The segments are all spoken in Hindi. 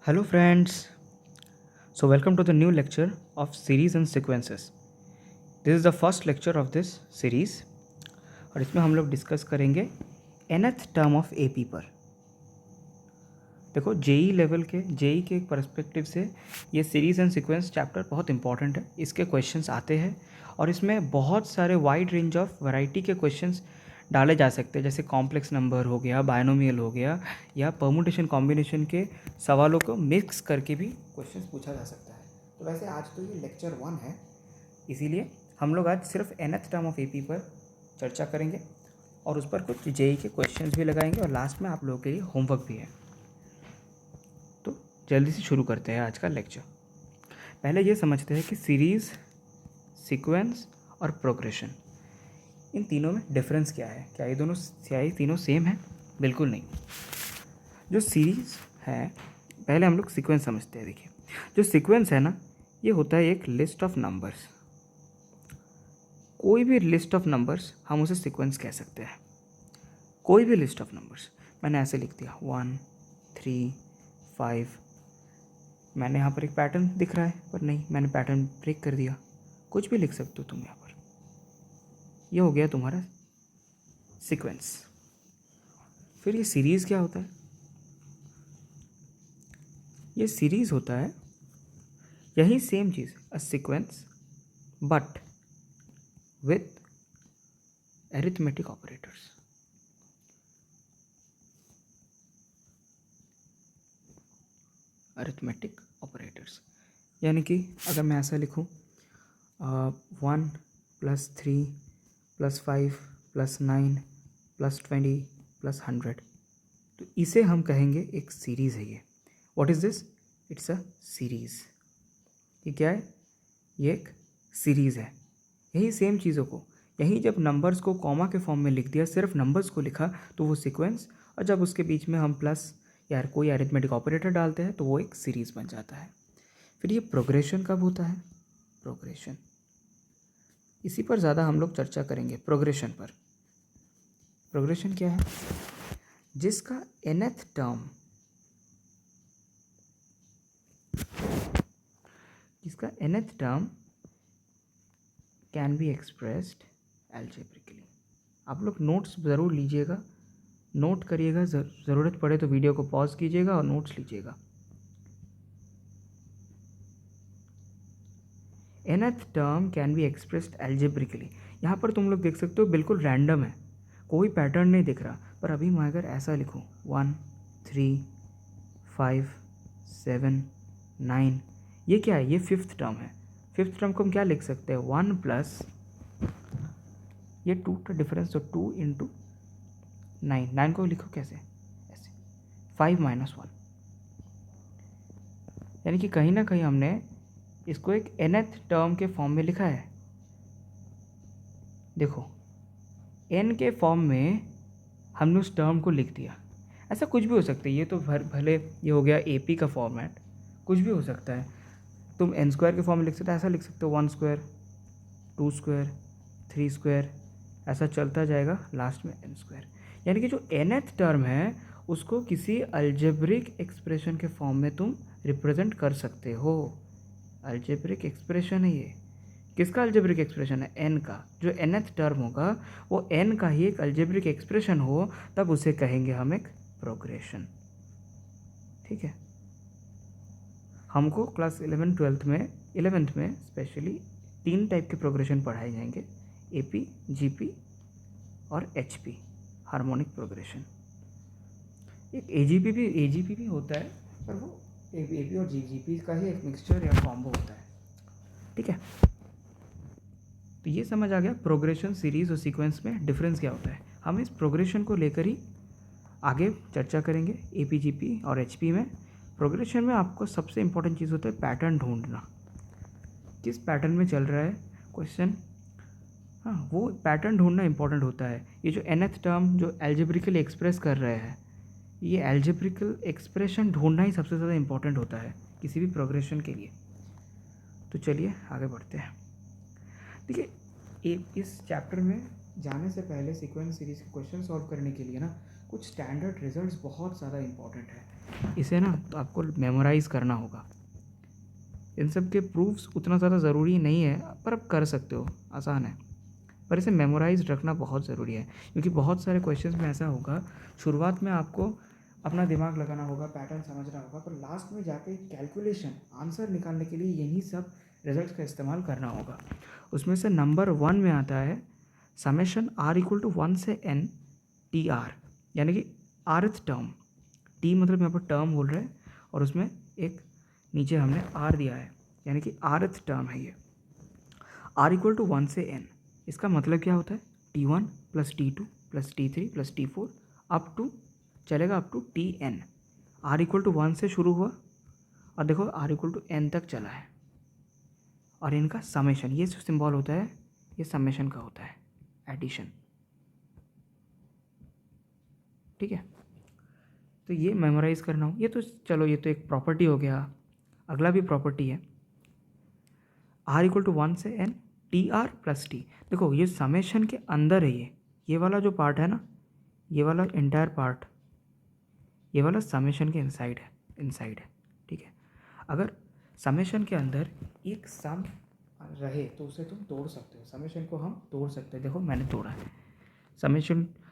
Hello friends. So welcome to the new lecture of series and sequences. This is the first lecture of this series और इसमें हम लोग डिस्कस करेंगे nth टर्म ऑफ एपी पर। देखो जेई लेवल के जेई के पर्सपेक्टिव से ये सीरीज़ एंड सीक्वेंस चैप्टर बहुत इंपॉर्टेंट है। इसके क्वेश्चंस आते हैं और इसमें बहुत सारे वाइड रेंज ऑफ वैरायटी के क्वेश्चंस डाले जा सकते हैं, जैसे कॉम्प्लेक्स नंबर हो गया, बायनोमियल हो गया, या परमुटेशन कॉम्बिनेशन के सवालों को मिक्स करके भी क्वेश्चंस पूछा जा सकता है। तो वैसे आज तो ये लेक्चर 1 है, इसीलिए हम लोग आज सिर्फ nth टर्म ऑफ एपी पर चर्चा करेंगे और उस पर कुछ जेई के क्वेश्चंस भी लगाएंगे और लास्ट में आप लोगों के लिए होमवर्क भी है। तो जल्दी से शुरू करते हैं आज का लेक्चर। पहले ये समझते हैं कि सीरीज़, सीक्वेंस और प्रोग्रेशन, इन तीनों में डिफरेंस क्या है। क्या ये तीनों सेम है? बिल्कुल नहीं। जो सीरीज़ है, पहले हम लोग सीक्वेंस समझते हैं। देखिए, जो सीक्वेंस है ना, ये होता है एक लिस्ट ऑफ नंबर्स। कोई भी लिस्ट ऑफ नंबर्स हम उसे सीक्वेंस कह सकते हैं। कोई भी लिस्ट ऑफ नंबर्स, मैंने ऐसे लिख दिया 1 3 5। मैंने यहाँ पर एक पैटर्न दिख रहा है, पर नहीं, मैंने पैटर्न ब्रेक कर दिया। कुछ भी लिख सकते हो तुम यहाँ पर। ये हो गया तुम्हारा सीक्वेंस। फिर ये सीरीज़ क्या होता है? ये सीरीज़ होता है यही same cheese, a sequence but with arithmetic operators. Arithmetic operators यानी कि अगर मैं ऐसा लिखूँ 1 + 3 + 5 + 9 + 20 + 100, तो इसे हम कहेंगे एक सीरीज़ है। ये what is this? It's a series. ये क्या है? ये एक सीरीज़ है। यही सेम चीज़ों को, यही जब नंबर्स को कॉमा के फॉर्म में लिख दिया, सिर्फ नंबर्स को लिखा, तो वो सीक्वेंस, और जब उसके बीच में हम प्लस या कोई अरिथमेटिक ऑपरेटर डालते हैं तो वो एक सीरीज़ बन जाता है। फिर ये प्रोग्रेशन कब होता है? प्रोग्रेशन, इसी पर ज़्यादा हम लोग चर्चा करेंगे, प्रोग्रेशन पर। प्रोग्रेशन क्या है? जिसका nth term, can be expressed algebraically. आप लोग नोट्स ज़रूर लीजिएगा, नोट करिएगा, ज़रूरत पड़े तो वीडियो को पॉज कीजिएगा और नोट्स लीजिएगा। nth term can be expressed algebraically. यहाँ पर तुम लोग देख सकते हो बिल्कुल रैंडम है, कोई पैटर्न नहीं दिख रहा। पर अभी मैं अगर ऐसा लिखूँ 1 3 5 7 9, ये क्या है? ये फिफ्थ टर्म है। फिफ्थ टर्म को हम क्या लिख सकते हैं? 1 प्लस ये 2 का डिफरेंस, तो 2 × 9। 9 को लिखो कैसे? ऐसे 5 - 1, यानी कि कहीं ना कहीं हमने इसको एक nth टर्म के फॉर्म में लिखा है। देखो, n के फॉर्म में हमने उस टर्म को लिख दिया। ऐसा कुछ भी हो सकता है, ये तो भले ये हो गया AP का फॉर्मेट, कुछ भी हो सकता है। तुम n² के फॉर्म में लिख सकते हो, ऐसा लिख सकते हो 1², 2², 3², ऐसा चलता जाएगा, लास्ट में n²। यानी कि जो nth टर्म है उसको किसी अलजेब्रिक एक्सप्रेशन के फॉर्म में तुम रिप्रेजेंट कर सकते हो। अलजेब्रिक एक्सप्रेशन है ये। किसका अलजेब्रिक एक्सप्रेशन है? n का। जो nth टर्म होगा वो n का ही एक अलजेब्रिक एक्सप्रेशन हो, तब उसे कहेंगे हम एक प्रोग्रेशन। ठीक है। हमको क्लास 11th में स्पेशली 3 टाइप के प्रोग्रेशन पढ़ाए जाएंगे, AP, GP और HP, हार्मोनिक प्रोग्रेशन। एक AGP भी होता है, पर वो AP और GP का ही एक मिक्सचर या कॉम्बो होता है। ठीक है, तो ये समझ आ गया प्रोग्रेशन, सीरीज़ और सीक्वेंस में डिफरेंस क्या होता है। हम इस प्रोग्रेशन को लेकर ही आगे चर्चा करेंगे AP, GP और HP में। प्रोग्रेशन में आपको सबसे इंपॉर्टेंट चीज़ होता है पैटर्न ढूंढना, किस पैटर्न में चल रहा है क्वेश्चन। हाँ, वो पैटर्न ढूंढना इंपॉर्टेंट होता है। ये जो nth टर्म जो एल्जेब्रिकली एक्सप्रेस कर रहे हैं, ये एल्जेब्रिकल एक्सप्रेशन ढूंढना ही सबसे ज़्यादा इंपॉर्टेंट होता है किसी भी प्रोग्रेशन के लिए। तो चलिए आगे बढ़ते हैं। देखिए, इस चैप्टर में जाने से पहले सीक्वेंस सीरीज़ के क्वेश्चन सॉल्व करने के लिए ना कुछ स्टैंडर्ड रिजल्ट्स बहुत ज़्यादा इंपॉर्टेंट है। इसे ना तो आपको मेमोराइज़ करना होगा। इन सब के प्रूफ्स उतना ज़्यादा ज़रूरी नहीं है, पर आप कर सकते हो, आसान है। पर इसे मेमोराइज रखना बहुत ज़रूरी है, क्योंकि बहुत सारे क्वेश्चंस में ऐसा होगा, शुरुआत में आपको अपना दिमाग लगाना होगा, पैटर्न समझना होगा, पर लास्ट में जाके कैलकुलेशन आंसर निकालने के लिए यही सब रिजल्ट्स का इस्तेमाल करना होगा। उसमें से नंबर 1 में आता है समेशन r इक्वल टू 1 से n टी आर, यानी कि rth टर्म। टी मतलब यहाँ पर टर्म बोल रहे हैं, और उसमें एक नीचे हमने r दिया है, यानी कि rth टर्म है ये। r इक्वल टू 1 से n, इसका मतलब क्या होता है, T1 plus T2 plus T3 plus T4 up to चलेगा up to Tn। r equal to 1 से शुरू हुआ और देखो r इक्वल टू n तक चला है, और इनका समेशन, ये जो सिंबल होता है ये समेशन का होता है, एडिशन। ठीक है, तो ये मेमोराइज करना हो, ये तो चलो ये तो एक प्रॉपर्टी हो गया। अगला भी प्रॉपर्टी है, r इक्वल टू 1 से n T R plus T. देखो ये समेशन के अंदर है, ये वाला जो पार्ट है ना, ये वाला इंटायर पार्ट, ये वाला समेशन के इनसाइड है। ठीक है, अगर समेशन के अंदर एक सम रहे तो उसे तुम तोड़ सकते हो, समेशन को हम तोड़ सकते हैं। देखो मैंने तोड़ा है,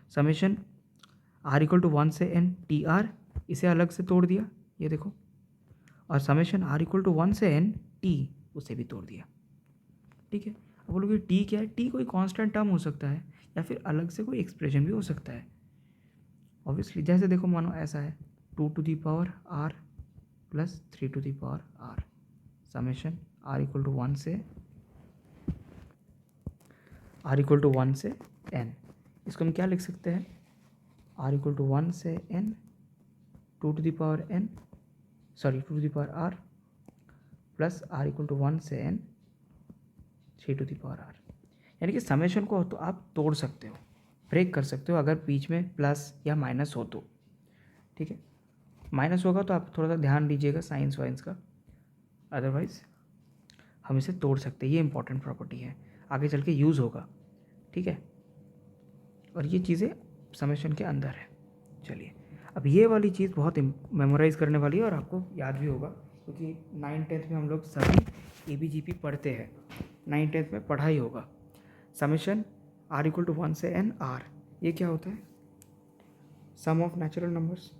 समेशन r इक्वल टू 1 से n टी आर, इसे अलग से तोड़ दिया, ये देखो, और समेशन r इक्वल टू 1 से n टी, उसे भी तोड़ दिया। ठीक है, अब बोलोगे टी क्या है, टी कोई कांस्टेंट टर्म हो सकता है, या फिर अलग से कोई एक्सप्रेशन भी हो सकता है ऑब्वियसली। जैसे देखो मानो ऐसा है 2 to the power r plus 3 to the power r, summation r equal to 1 से n। इसको हम क्या लिख सकते हैं, r इक्वल टू 1 से n 2 to the power n, sorry 2 to the power r plus r equal to 1 से n 3 to the power r। यानी कि समेशन को तो आप तोड़ सकते हो, ब्रेक कर सकते हो, अगर बीच में प्लस या माइनस हो तो। ठीक है, माइनस होगा तो आप थोड़ा सा ध्यान दीजिएगा साइंस वाइंस का, अदरवाइज हम इसे तोड़ सकते हैं। ये इंपॉर्टेंट प्रॉपर्टी है, आगे चल के यूज़ होगा। ठीक है, और ये चीज़ें समेशन के अंदर है। चलिए, अब ये वाली चीज़ बहुत मेमोराइज़ करने वाली है और आपको याद भी होगा, क्योंकि 9th-10th में हम लोग सभी ABGP पढ़ते हैं, 9th-10th में पढ़ा ही होगा। समेशन r इक्वल टू 1 से n r, ये क्या होता है, sum of natural numbers,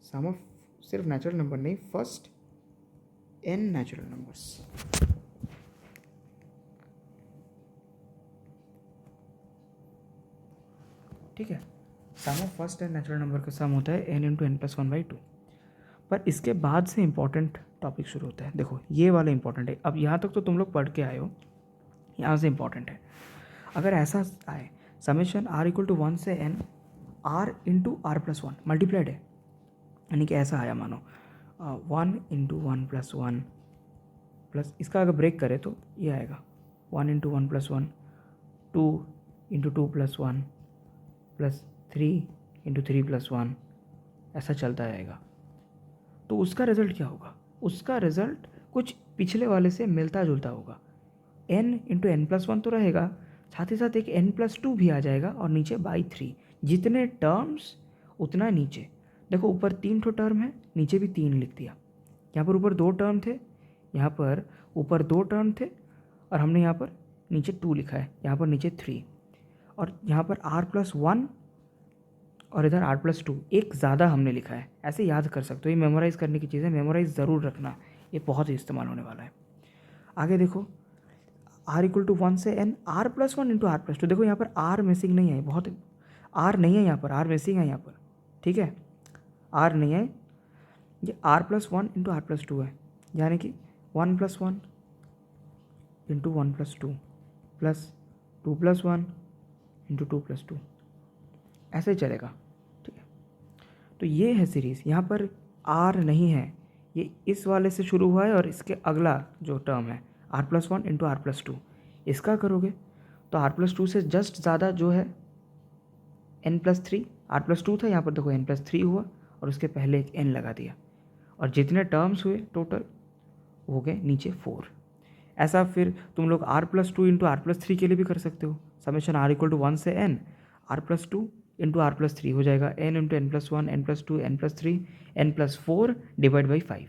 sum of सिर्फ नेचुरल नंबर नहीं, फर्स्ट n नेचुरल नंबर्स। ठीक है, sum of first n natural number का सम होता है n इंटू n प्लस 1/2। पर इसके बाद से इंपॉर्टेंट टॉपिक शुरू होता है। देखो ये वाला इंपॉर्टेंट है, अब यहाँ तक तो तुम लोग पढ़ के आए हो, यहाँ से इंपॉर्टेंट है। अगर ऐसा आए समेशन r इक्वल टू 1 से n r into r plus 1 multiplied है, यानी कि ऐसा आया मानो 1 इंटू 1 प्लस 1 प्लस, इसका अगर ब्रेक करें तो ये आएगा 1 into 1 plus 1, 2 into 2 plus 1 plus 3 into 3 plus 1, ऐसा चलता रहेगा। तो उसका रिज़ल्ट क्या होगा, उसका रिज़ल्ट कुछ पिछले वाले से मिलता जुलता होगा। n इंटू n प्लस 1 तो रहेगा, साथ ही साथ एक n प्लस 2 भी आ जाएगा, और नीचे बाई 3, जितने टर्म्स उतना नीचे। देखो ऊपर 3 ठो टर्म है, नीचे भी 3 लिख दिया। यहाँ पर ऊपर 2 टर्म थे, यहाँ पर ऊपर 2 टर्म थे, और हमने यहाँ पर नीचे 2 लिखा है, यहाँ पर नीचे 3, और यहाँ पर r प्लस 1 और इधर r प्लस 2 एक ज़्यादा हमने लिखा है। ऐसे याद कर सकते हो, ये मेमोराइज़ करने की चीज़ है, मेमोराइज़ ज़रूर रखना, ये बहुत ही इस्तेमाल होने वाला है। आगे देखो r इक्वल टू 1 से n r plus 1 into r plus 2। देखो यहाँ पर r मिसिंग नहीं है, बहुत r नहीं है यहाँ पर, r मिसिंग है यहाँ पर। ठीक है, r नहीं है, ये r plus 1 into r plus 2 है, यानी कि 1 plus 1 into 1 plus 2 plus 2 plus 1 into 2 plus 2, ऐसे ही चलेगा। ठीक है, तो ये है सीरीज़। यहाँ पर r नहीं है, ये इस वाले से शुरू हुआ है, और इसके अगला जो टर्म है r plus 1 into r plus 2, इसका करोगे तो r प्लस 2 से जस्ट ज़्यादा जो है n प्लस 3, r प्लस 2 था, यहाँ पर देखो n प्लस 3 हुआ, और उसके पहले एक n लगा दिया, और जितने टर्म्स हुए टोटल हो गए नीचे 4। ऐसा फिर तुम लोग r plus 2 into r plus 3 के लिए भी कर सकते हो। समेशन r इक्वल टू 1 से n r plus 2 into r plus three हो जाएगा n into n plus one n plus two n plus three n plus four divide by five,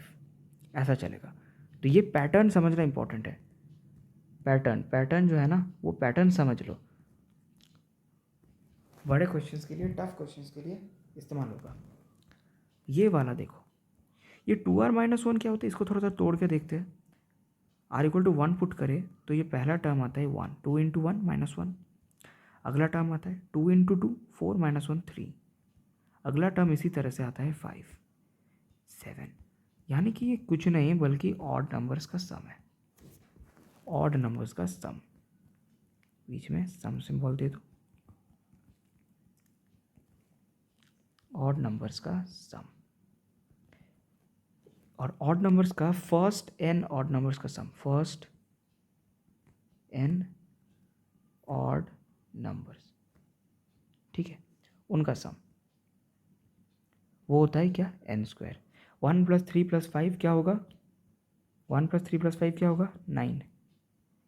ऐसा चलेगा। तो ये पैटर्न समझना इंपॉर्टेंट है। पैटर्न जो है ना वो पैटर्न समझ लो, बड़े क्वेश्चंस के लिए, टफ क्वेश्चंस के लिए इस्तेमाल होगा। ये वाला देखो, ये 2r-1 क्या होता है, इसको थोड़ा सा तोड़ के देखते हैं। r=1 पुट करें तो ये पहला टर्म आता है 1, 2 इंटू 1 -1। अगला टर्म आता है 2 इंटू 2 4 -1 3। अगला टर्म इसी तरह से आता है 5 7। यानी कि ये कुछ नहीं बल्कि ऑड नंबर्स का सम है, ऑड नंबर्स का सम। बीच में सम सिंबल दे दो, ऑड नंबर्स का सम, और ऑड नंबर्स का फर्स्ट n ऑड नंबर्स का सम, फर्स्ट n ऑड नंबर्स, ठीक है, उनका सम वो होता है क्या, n²। 1 + 3 + 5 क्या होगा, 1 + 3 + 5 क्या होगा 9,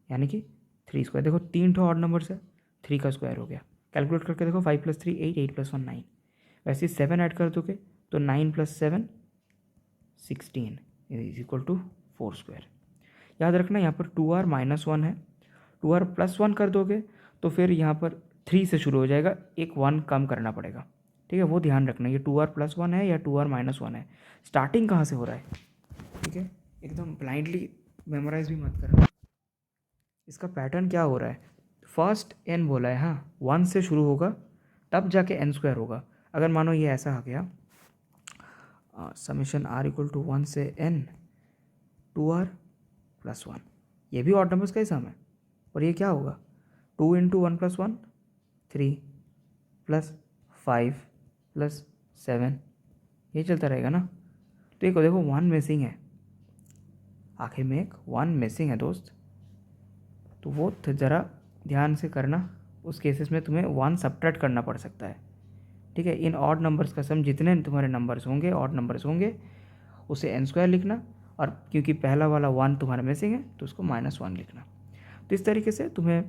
यानी कि 3²। देखो 3 ऑड नंबर्स है, 3 का स्क्वायर हो गया। कैलकुलेट करके देखो 5 + 3 8 8 + 1 9। वैसे 7 ऐड कर दोगे तो 9 + 7 16 = 4²। याद रखना यहाँ पर 2r-1 है, 2r+1 कर दोगे तो फिर यहाँ पर 3 से शुरू हो जाएगा, एक 1 कम करना पड़ेगा, ठीक है, वो ध्यान रखना। ये 2r+1 है या 2r-1 है, स्टार्टिंग कहाँ से हो रहा है, ठीक है, एकदम ब्लाइंडली मेमोराइज भी मत करना। इसका पैटर्न क्या हो रहा है, फर्स्ट n बोला है, हाँ 1 से शुरू होगा तब जाके n² होगा। अगर मानो ये ऐसा आ गया समेशन r = 1 से n 2r+1, ये भी ऑड नंबर्स का ही सम है, और ये क्या होगा 2 इंटू 1 + 1 3 + 5 + 7, ये चलता रहेगा ना। तो एक देखो 1 मिसिंग है, आखिर में एक 1 मिसिंग है दोस्त, तो वो ज़रा ध्यान से करना, उस केसेस में तुम्हें 1 सब्ट्रैक्ट करना पड़ सकता है, ठीक है। इन ऑड नंबर्स का सम जितने तुम्हारे नंबर्स होंगे, ऑड नंबर्स होंगे, उसे n² लिखना, और क्योंकि पहला वाला 1 तुम्हारा मिसिंग है तो उसको -1 लिखना। तो इस तरीके से तुम्हें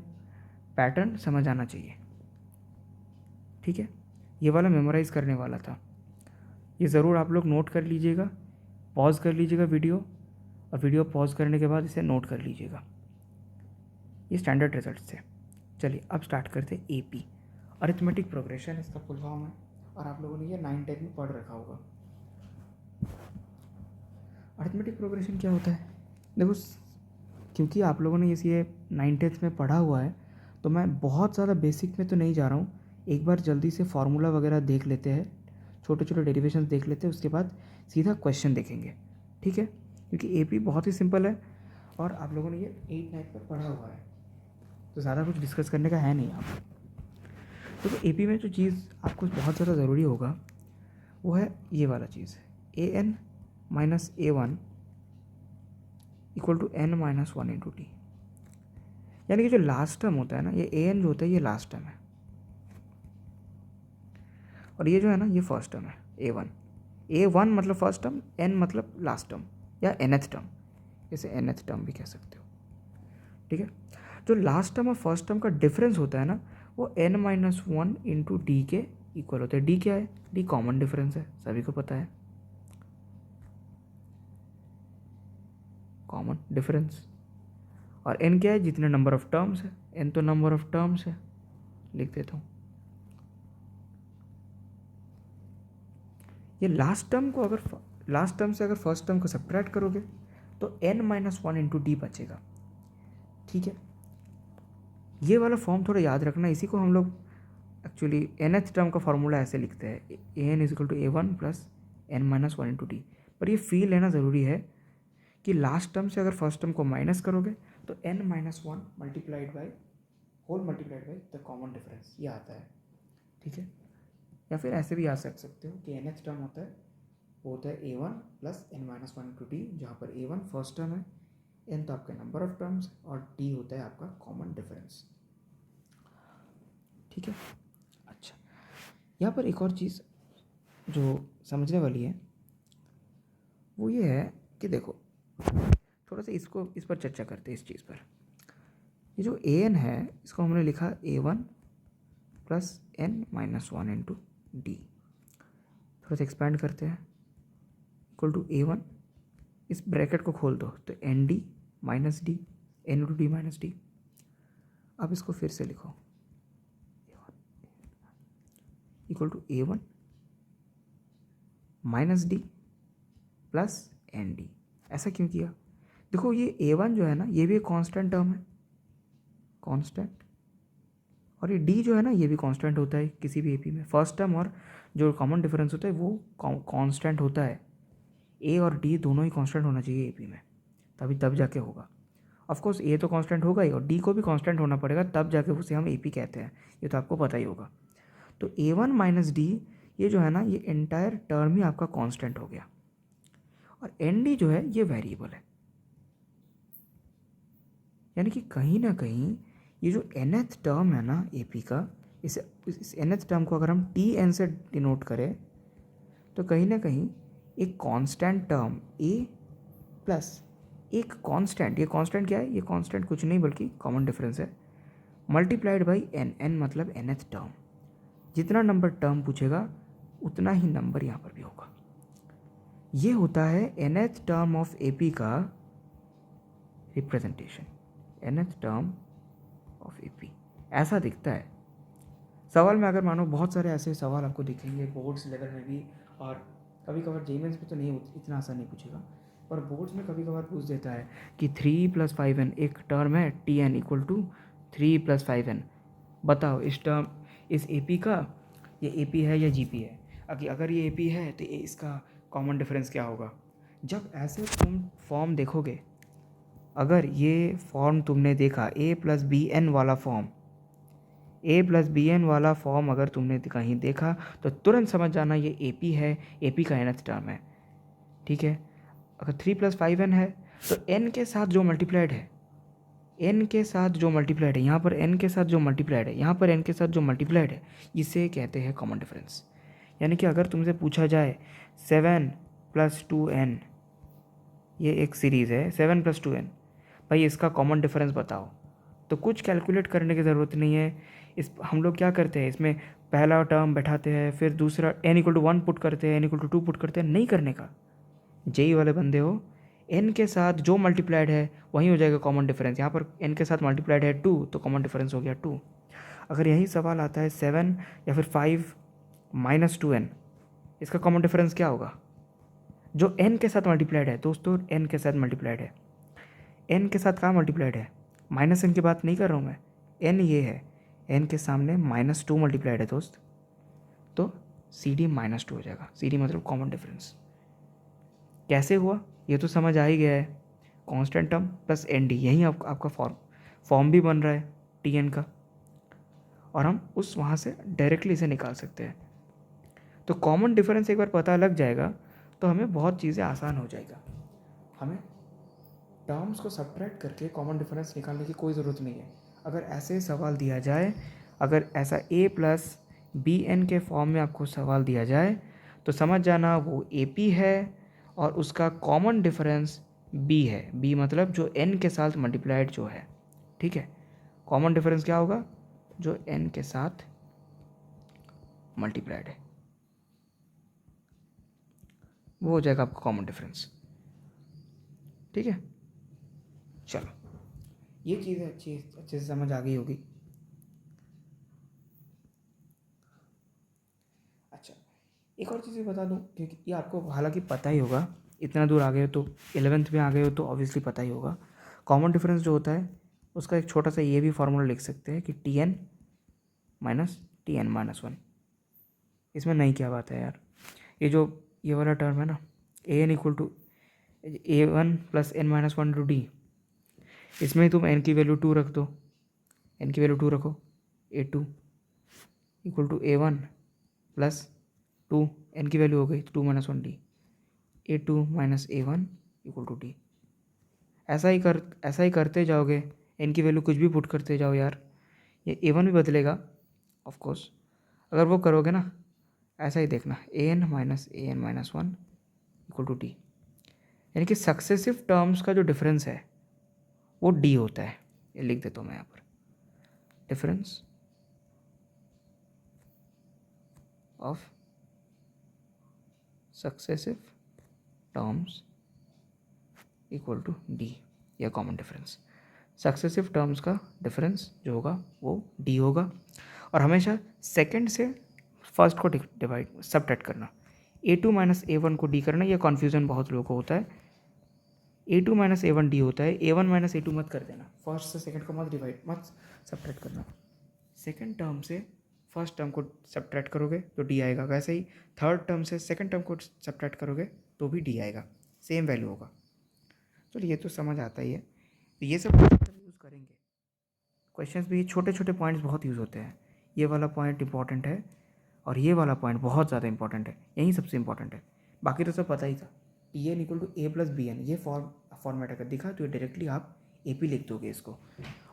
पैटर्न समझ आना चाहिए, ठीक है। ये वाला मेमोराइज़ करने वाला था, ये ज़रूर आप लोग नोट कर लीजिएगा, पॉज कर लीजिएगा वीडियो, और वीडियो पॉज करने के बाद इसे नोट कर लीजिएगा। ये स्टैंडर्ड रिजल्ट थे। चलिए अब स्टार्ट करते हैं AP, अरिथमेटिक प्रोग्रेशन इसका फुल फॉर्म है, और आप लोगों ने ये 9th में पढ़ रखा होगा। अरिथमेटिक प्रोग्रेशन क्या होता है, देखो क्योंकि आप लोगों ने ये 9th में पढ़ा हुआ है तो मैं बहुत ज़्यादा बेसिक में तो नहीं जा रहा हूँ। एक बार जल्दी से फार्मूला वगैरह देख लेते हैं, छोटे छोटे डेरिवेशंस देख लेते हैं, उसके बाद सीधा क्वेश्चन देखेंगे, ठीक है। क्योंकि AP बहुत ही सिंपल है और आप लोगों ने ये 8 9 पर पढ़ा हुआ है, तो ज़्यादा कुछ डिस्कस करने का है नहीं आप। तो AP में जो चीज़ आपको बहुत ज़्यादा ज़रूरी होगा वो है ये वाला चीज़, an - a1 = n - 1 × t। यानी कि जो लास्ट टर्म होता है ना, ये an जो होता है ये लास्ट टर्म है, और ये जो है ना ये फर्स्ट टर्म है a1 मतलब फर्स्ट टर्म, n मतलब लास्ट टर्म या nth टर्म, इसे nth टर्म भी कह सकते हो, ठीक है। जो लास्ट टर्म और फर्स्ट टर्म का डिफरेंस होता है ना वो n - 1 × d के इक्वल होता है। d क्या है, d कॉमन डिफरेंस है, सभी को पता है, कॉमन डिफरेंस। और n क्या है, जितने नंबर ऑफ टर्म्स है, n तो नंबर ऑफ टर्म्स है, लिख देता हूँ। ये लास्ट टर्म को अगर लास्ट टर्म से अगर फर्स्ट टर्म को सब्ट्रैक्ट करोगे तो n - 1 × d बचेगा, ठीक है। ये वाला फॉर्म थोड़ा याद रखना, इसी को हम लोग एक्चुअली nth टर्म का फार्मूला ऐसे लिखते हैं, an = a1 + n - 1 × d। पर ये फील लेना ज़रूरी है कि लास्ट टर्म से अगर फर्स्ट टर्म को माइनस करोगे तो n - 1 whole multiplied by the common difference, ये आता है, ठीक है। या फिर ऐसे भी आ सकते हो कि nth टर्म होता है वो होता है a1 + n - 1 × d, जहाँ पर a1 फर्स्ट टर्म है, n तो आपका नंबर ऑफ टर्म्स और d होता है आपका कॉमन डिफरेंस, ठीक है। अच्छा, यहाँ पर एक और चीज़ जो समझने वाली है वो ये है कि देखो थोड़ा सा इस पर चर्चा करते हैं, इस चीज़ पर। ये जो an है इसको हमने लिखा a1 plus n minus one into D. थोड़ा सा एक्सपैंड करते हैं, इक्वल टू A1, इस ब्रैकेट को खोल दो तो n d minus d, n into d minus d. अब इसको फिर से लिखो, equal to A1 minus d plus n d. ऐसा क्यों किया? देखो ये A1 जो है ना, ये भी एक कांस्टेंट टर्म है, कांस्टेंट, और ये D जो है ना, ये भी कांस्टेंट होता है किसी भी AP में। फर्स्ट टर्म और जो कॉमन डिफरेंस होता है वो कांस्टेंट होता है। A और D दोनों ही कांस्टेंट होना चाहिए AP में, तभी तब जाके होगा। ऑफकोर्स A तो कांस्टेंट होगा ही और D को भी कांस्टेंट होना पड़ेगा, तब जाके उसे हम AP कहते हैं, ये तो आपको पता ही होगा। तो A1 माइनस डी, ये जो है ना, ये एंटायर टर्म ही आपका कांस्टेंट हो गया, और एन डी जो है ये वेरिएबल है। यानी कि कहीं ना कहीं ये जो nth टर्म है ना AP का, इस nth टर्म को अगर हम Tn से डिनोट करें तो कहीं ना कहीं एक कांस्टेंट टर्म A प्लस एक कांस्टेंट, ये कांस्टेंट क्या है? ये कांस्टेंट कुछ नहीं बल्कि कॉमन डिफरेंस है, मल्टीप्लाइड बाई n मतलब nth टर्म। जितना नंबर टर्म पूछेगा उतना ही नंबर यहाँ पर भी होगा। ये होता है nth टर्म ऑफ AP का representation, nth term of AP ऐसा दिखता है। सवाल में अगर मानो बहुत सारे ऐसे सवाल आपको दिखेंगे बोर्ड्स लेवल में भी, और कभी कभार जेमेंस में तो नहीं, इतना आसान नहीं पूछेगा, पर बोर्ड्स में कभी कभार पूछ देता है कि 3 + 5n एक टर्म है Tn इक्वल टू 3 + 5n। बताओ इस टर्म, इस AP का ये AP है या GP है? अगर ये AP है तो इसका कॉमन डिफरेंस क्या होगा? जब ऐसे तुम फॉर्म देखोगे, अगर ये फॉर्म तुमने देखा A + bn वाला फॉर्म, A + bn वाला फॉर्म अगर तुमने कहीं देखा तो तुरंत समझ जाना ये AP है, AP का nth टर्म है। ठीक है, अगर 3 + 5n है तो n के साथ जो मल्टीप्लाइड है, n के साथ जो मल्टीप्लाइड है, यहाँ पर n के साथ जो मल्टीप्लाइड है, यहाँ पर n के साथ जो मल्टीप्लाइड है, इसे कहते हैं कॉमन डिफरेंस। यानी कि अगर तुमसे पूछा जाए 7 + 2n, ये एक सीरीज़ है 7 + 2n, भाई इसका कॉमन डिफरेंस बताओ, तो कुछ कैलकुलेट करने की ज़रूरत नहीं है। इस हम लोग क्या करते हैं, इसमें पहला टर्म बैठाते हैं, फिर दूसरा n = 1 पुट करते हैं, n = 2 पुट करते हैं। नहीं करने का, जेई वाले बंदे हो, n के साथ जो मल्टीप्लाइड है वही हो जाएगा कॉमन डिफरेंस। यहाँ पर n के साथ मल्टीप्लाइड है 2 तो कॉमन डिफरेंस हो गया 2। अगर यही सवाल आता है 7 या फिर 5 - 2n, इसका कॉमन डिफरेंस क्या होगा? जो n के साथ मल्टीप्लाइड है दोस्तों, n के साथ मल्टीप्लाइड है, n के साथ कहाँ मल्टीप्लाइड है? -n की बात नहीं कर रहा हूँ मैं, n ये है, n के सामने -2 मल्टीप्लाइड है दोस्त, तो CD -2 हो जाएगा। CD मतलब कॉमन डिफरेंस। कैसे हुआ ये तो समझ आ ही गया है, कांस्टेंट टर्म प्लस ND, यही आपका फॉर्म भी बन रहा है Tn का, और हम उस वहाँ से डायरेक्टली इसे निकाल सकते हैं। तो कॉमन डिफरेंस एक बार पता लग जाएगा तो हमें बहुत चीज़ें आसान हो जाएगा। हमें टर्म्स को सब्ट्रैक्ट करके कॉमन डिफरेंस निकालने की कोई ज़रूरत नहीं है। अगर ऐसे सवाल दिया जाए, अगर ऐसा A + bn के फॉर्म में आपको सवाल दिया जाए तो समझ जाना वो AP है और उसका कॉमन डिफरेंस B है। B मतलब जो n के साथ मल्टीप्लाइड जो है, ठीक है। कॉमन डिफरेंस क्या होगा? जो n के साथ मल्टीप्लाइड है वो हो जाएगा आपका कॉमन डिफरेंस। ठीक है, चलो ये चीज़ें अच्छे से समझ आ गई होगी। अच्छा, एक और चीज़ बता दूं, क्योंकि ये आपको हालांकि पता ही होगा, इतना दूर आ गए हो तो 11th में आ गए हो तो ऑब्वियसली पता ही होगा। कॉमन डिफरेंस जो होता है उसका एक छोटा सा ये भी फार्मूला लिख सकते हैं कि Tn - Tn - 1। इसमें नहीं क्या बात है यार, ये वाला टर्म है ना, An = A1 + n - 1 × D, इसमें तुम n की वैल्यू 2 रख दो, n की वैल्यू 2 रखो, A2 = A1 + 2, n की वैल्यू हो गई 2 - 1 D, A2 - A1 = D। ऐसा ही करते जाओगे, n की वैल्यू कुछ भी पुट करते जाओ यार, ये A1 भी बदलेगा ऑफ कोर्स। अगर वो करोगे ना, ऐसा ही देखना, An - An - 1 = D, यानी कि सक्सेसिव टर्म्स का जो डिफरेंस है वो D होता है। ये लिख देता हूँ मैं यहाँ पर, difference of successive terms equal to d, या कॉमन डिफरेंस। सक्सेसिव टर्म्स का डिफरेंस जो होगा वो डी होगा, और हमेशा सेकंड से फर्स्ट को डिवाइड सबट्रैक्ट करना। A2 माइनस A1 को डी करना, यह कन्फ्यूज़न बहुत लोगों को होता है। A2 माइनस A1 डी होता है, A1 माइनस A2 मत कर देना, फर्स्ट से सेकंड को मत डिवाइड मत सबट्रैक्ट करना। सेकंड टर्म से फर्स्ट टर्म को सबट्रैक्ट करोगे तो डी आएगा, वैसे ही थर्ड टर्म से सेकंड टर्म को सबट्रैक्ट करोगे तो भी डी आएगा, सेम वैल्यू होगा। तो ये तो समझ आता ही है, तो ये सब यूज़ करेंगे। क्वेश्चंस भी छोटे छोटे पॉइंट्स बहुत यूज़ होते हैं। ये वाला पॉइंट इंपॉर्टेंट है और ये वाला पॉइंट बहुत ज़्यादा इंपॉर्टेंट है, यही सबसे इंपॉर्टेंट है। बाकी तो सब पता ही था। T n equal to a plus b n, ये फॉर्मेट अगर दिखा तो डायरेक्टली आप ए पी लिख दोगे इसको,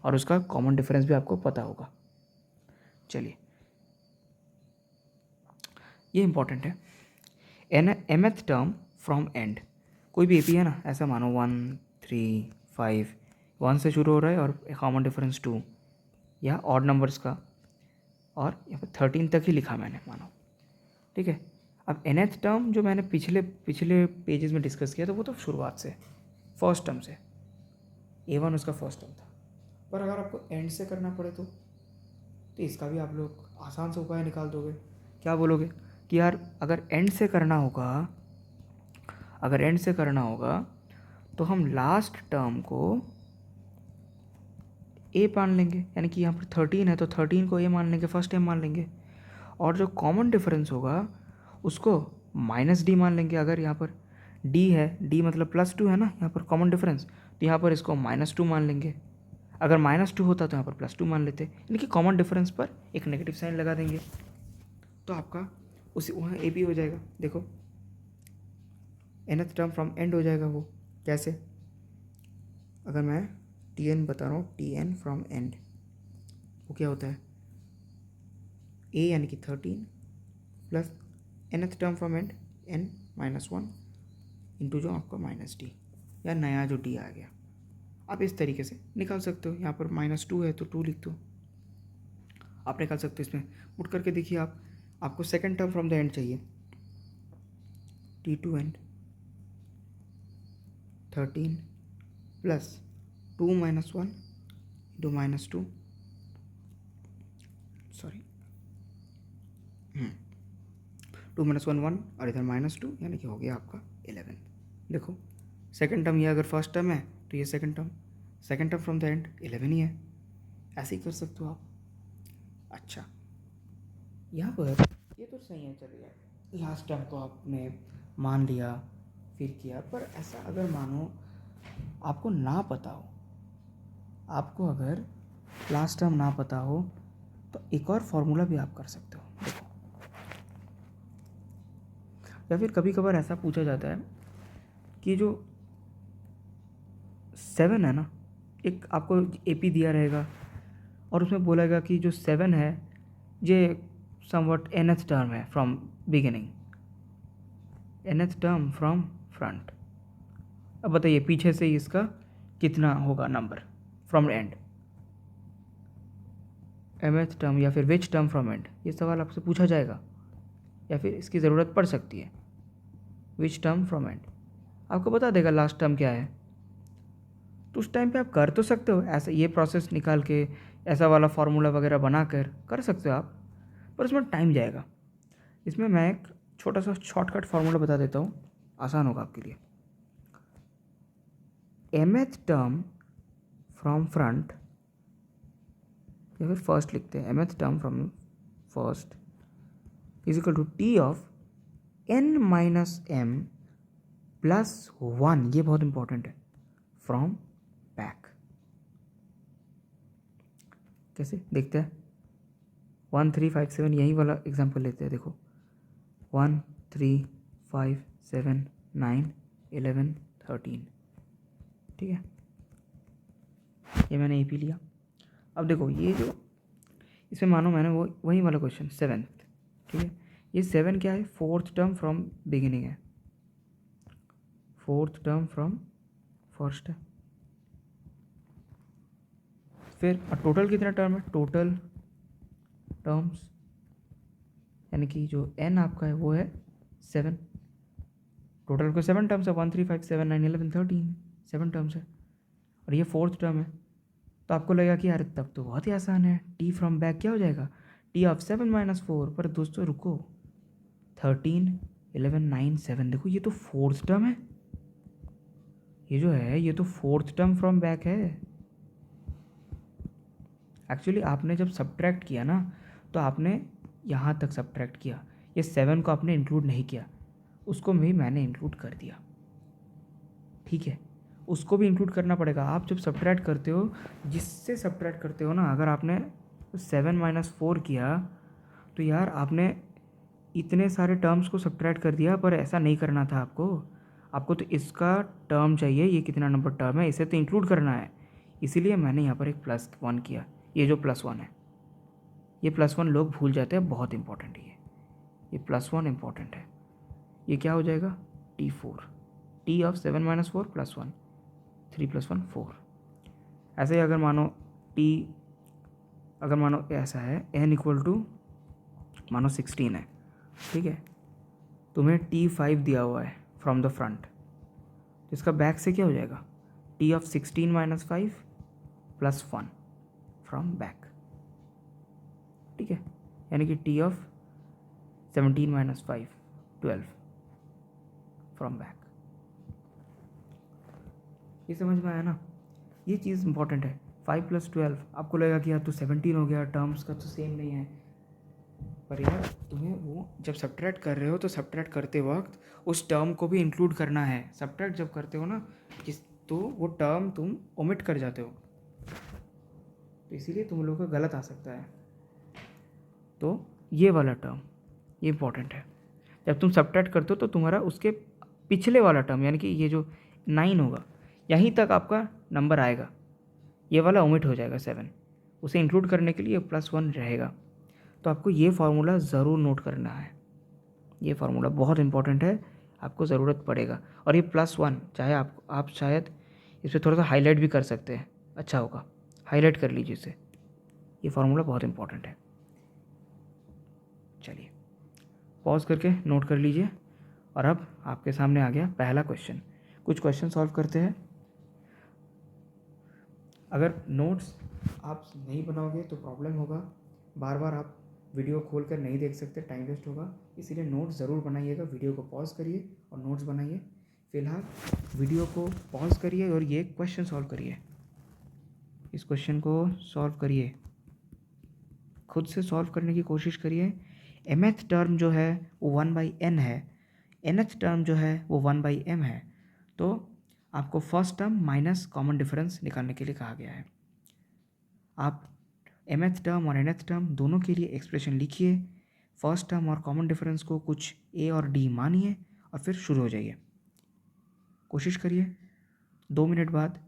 और उसका कॉमन डिफरेंस भी आपको पता होगा। चलिए, ये इंपॉर्टेंट है। mth टर्म फ्रॉम एंड, कोई भी ए पी है ना, ऐसा मानो 1 3 5, 1 से शुरू हो रहा है और कॉमन डिफरेंस 2, या ऑड नंबर्स का, और यहाँ पर 13 तक ही लिखा मैंने मानो, ठीक है। अब nth टर्म जो मैंने पिछले पेजेस में डिस्कस किया, तो वो तो शुरुआत से फर्स्ट टर्म से, A1 उसका फर्स्ट टर्म था। पर अगर आपको एंड से करना पड़े तो इसका भी आप लोग आसान से उपाय निकाल दोगे। क्या बोलोगे कि यार अगर एंड से करना होगा तो हम लास्ट टर्म को ए मान लेंगे, यानी कि यहाँ पर 13 है तो 13 को ए मान लेंगे, फर्स्ट टर्म मान लेंगे, और जो कॉमन डिफरेंस होगा उसको माइनस डी मान लेंगे। अगर यहाँ पर डी है, डी मतलब +2 है ना यहाँ पर कॉमन डिफरेंस, तो यहाँ पर इसको -2 मान लेंगे। अगर -2 होता तो यहाँ पर +2 मान लेते, यानी कि कॉमन डिफरेंस पर एक नेगेटिव साइन लगा देंगे, तो आपका उसी वहाँ ए बी हो जाएगा। देखो nth टर्म फ्रॉम एंड हो जाएगा। वो कैसे, अगर मैं टी एन बता रहा हूँ, टी एन फ्रॉम एंड, वो क्या होता है, ए यानी कि 13 plus nth term from and n-1 into जो आपका -d, या नया जो d आ गया। आप इस तरीके से निकाल सकते हो। यहाँ पर -2 है तो 2 लिख दो, आप निकाल सकते हो। इसमें पुट करके देखिए आपको second term from the end चाहिए, t2 and 13 plus 2 - 1 into -2, sorry 2 - 1 1, और इधर -2, यानी कि हो गया आपका 11। देखो सेकंड टर्म, ये अगर फर्स्ट टर्म है तो ये second term from the end 11 ही है। ऐसे ही कर सकते हो आप। अच्छा, यहाँ पर ये तो सही है, चलिए लास्ट टर्म को आपने मान लिया फिर किया, पर ऐसा अगर मानो आपको ना पता हो, आपको अगर लास्ट टर्म ना पता हो, तो एक और फॉर्मूला भी आप कर सकते हो। देखो, या फिर कभी कभार ऐसा पूछा जाता है कि जो 7 है ना, एक आपको एपी दिया रहेगा और उसमें बोलेगा कि जो 7 है ये समवट nth टर्म है from beginning, nth term from front. अब बताइए पीछे से इसका कितना होगा number from and, mth term या फिर विच टर्म फ्रॉम एंड, ये सवाल आपसे पूछा जाएगा, या फिर इसकी ज़रूरत पड़ सकती है। विच टर्म फ्रॉम एंड आपको बता देगा लास्ट टर्म क्या है, तो उस टाइम पे आप कर तो सकते हो ऐसा, ये प्रोसेस निकाल के ऐसा वाला फार्मूला वगैरह बना कर सकते हो आप, पर उसमें टाइम जाएगा। इसमें मैं एक छोटा सा शॉर्टकट फार्मूला बता देता हूँ, आसान होगा आपके लिए। mth टर्म फ्रॉम फ्रंट, या फिर फर्स्ट लिखते हैं, mth term from first is equal to T of n minus m plus 1, ये बहुत इंपॉर्टेंट है, फ्रॉम बैक। कैसे देखते हैं, 1 3 5 7, यही वाला एग्जांपल लेते हैं। देखो 1 3 5 7 9 11 13, ठीक है, ये मैंने ए पी लिया। अब देखो ये जो इसमें मानो मैंने वही वाला क्वेश्चन 7th, ठीक है, ये 7 क्या है, फोर्थ टर्म फ्रॉम बिगिनिंग है, फोर्थ टर्म फ्रॉम फर्स्ट है। फिर टोटल कितना टर्म है, टोटल टर्म्स यानी कि जो n आपका है वो है 7। टोटल को 7 टर्म्स है, 1 3 5 7 9 11 13, 7 टर्म्स है और ये 4th टर्म है। तो आपको लगेगा कि यार तब तो बहुत ही आसान है, टी फ्रॉम बैक क्या हो जाएगा, टी ऑफ 7 - 4। पर दोस्तों रुको, 13 11 9 7, देखो ये तो 4th टर्म है, ये जो है ये तो 4th टर्म फ्रॉम बैक है। एक्चुअली आपने जब सब्ट्रैक्ट किया ना तो आपने यहाँ तक सब्ट्रैक्ट किया, ये 7 को आपने इंक्लूड नहीं किया, उसको भी मैंने इंक्लूड कर दिया, ठीक है, उसको भी इंक्लूड करना पड़ेगा। आप जब सब्ट्रैक्ट करते हो, जिससे सब्ट्रैक्ट करते हो ना, अगर आपने 7 - 4 किया तो यार आपने इतने सारे टर्म्स को सब्ट्रैक्ट कर दिया, पर ऐसा नहीं करना था आपको। आपको तो इसका टर्म चाहिए, ये कितना नंबर टर्म है इसे तो इंक्लूड करना है, इसीलिए मैंने यहाँ पर एक +1 किया। ये जो +1 है, ये +1 लोग भूल जाते हैं, बहुत इंपॉर्टेंट है ये +1 इंपॉर्टेंट है। ये क्या हो जाएगा, T4, टी ऑफ 7 - 4 +1, 3 + 1 4। ऐसे ही अगर मानो ऐसा है n = मानो 16 है, ठीक है, तुम्हें T5 दिया हुआ है फ्रॉम द फ्रंट, तो इसका बैक से क्या हो जाएगा, T ऑफ 16 - 5 + 1 फ्रॉम बैक, ठीक है, यानी कि T ऑफ 17 - 5 12 फ्रॉम बैक। ये समझ में आया ना, ये चीज़ इंपॉर्टेंट है। 5 + 12 आपको लगेगा कि यार तो 17 हो गया, टर्म्स का तो सेम नहीं है, पर यार तुम्हें वो जब सब्ट्रैक्ट कर रहे हो तो सब्ट्रैक्ट करते वक्त उस टर्म को भी इंक्लूड करना है। सब्ट्रैक्ट जब करते हो ना तो वो टर्म तुम ओमिट कर जाते हो, तो इसीलिए तुम लोगों का गलत आ सकता है। तो ये वाला टर्म ये इंपॉर्टेंट है, जब तुम सब्ट्रैक्ट करते हो तो तुम्हारा उसके पिछले वाला टर्म यानी कि ये जो 9 होगा यहीं तक आपका नंबर आएगा, ये वाला ओमिट हो जाएगा 7, उसे इंक्लूड करने के लिए +1 रहेगा। तो आपको ये फार्मूला ज़रूर नोट करना है, ये फार्मूला बहुत इंपॉर्टेंट है, आपको ज़रूरत पड़ेगा। और ये +1 चाहे आप शायद इस पर थोड़ा सा हाईलाइट भी कर सकते हैं, अच्छा होगा, हाईलाइट कर लीजिए इसे, ये फार्मूला बहुत इंपॉर्टेंट है। चलिए पॉज करके नोट कर लीजिए। और अब आपके सामने आ गया पहला क्वेश्चन, कुछ क्वेश्चन सॉल्व करते हैं। अगर नोट्स आप नहीं बनाओगे तो प्रॉब्लम होगा, बार बार आप वीडियो खोल कर नहीं देख सकते, टाइम वेस्ट होगा, इसीलिए नोट्स ज़रूर बनाइएगा। वीडियो को पॉज करिए और नोट्स बनाइए। फ़िलहाल वीडियो को पॉज करिए और ये क्वेश्चन सॉल्व करिए, इस क्वेश्चन को सॉल्व करिए, खुद से सॉल्व करने की कोशिश करिए। mth टर्म जो है वो 1/n है, nth टर्म जो है वो 1/m है, तो आपको first term minus common difference निकालने के लिए कहा गया है। आप mth टर्म और nth टर्म दोनों के लिए एक्सप्रेशन लिखिए, फर्स्ट टर्म और कॉमन डिफरेंस को कुछ a और d मानिए और फिर शुरू हो जाइए। कोशिश करिए 2 मिनट बाद,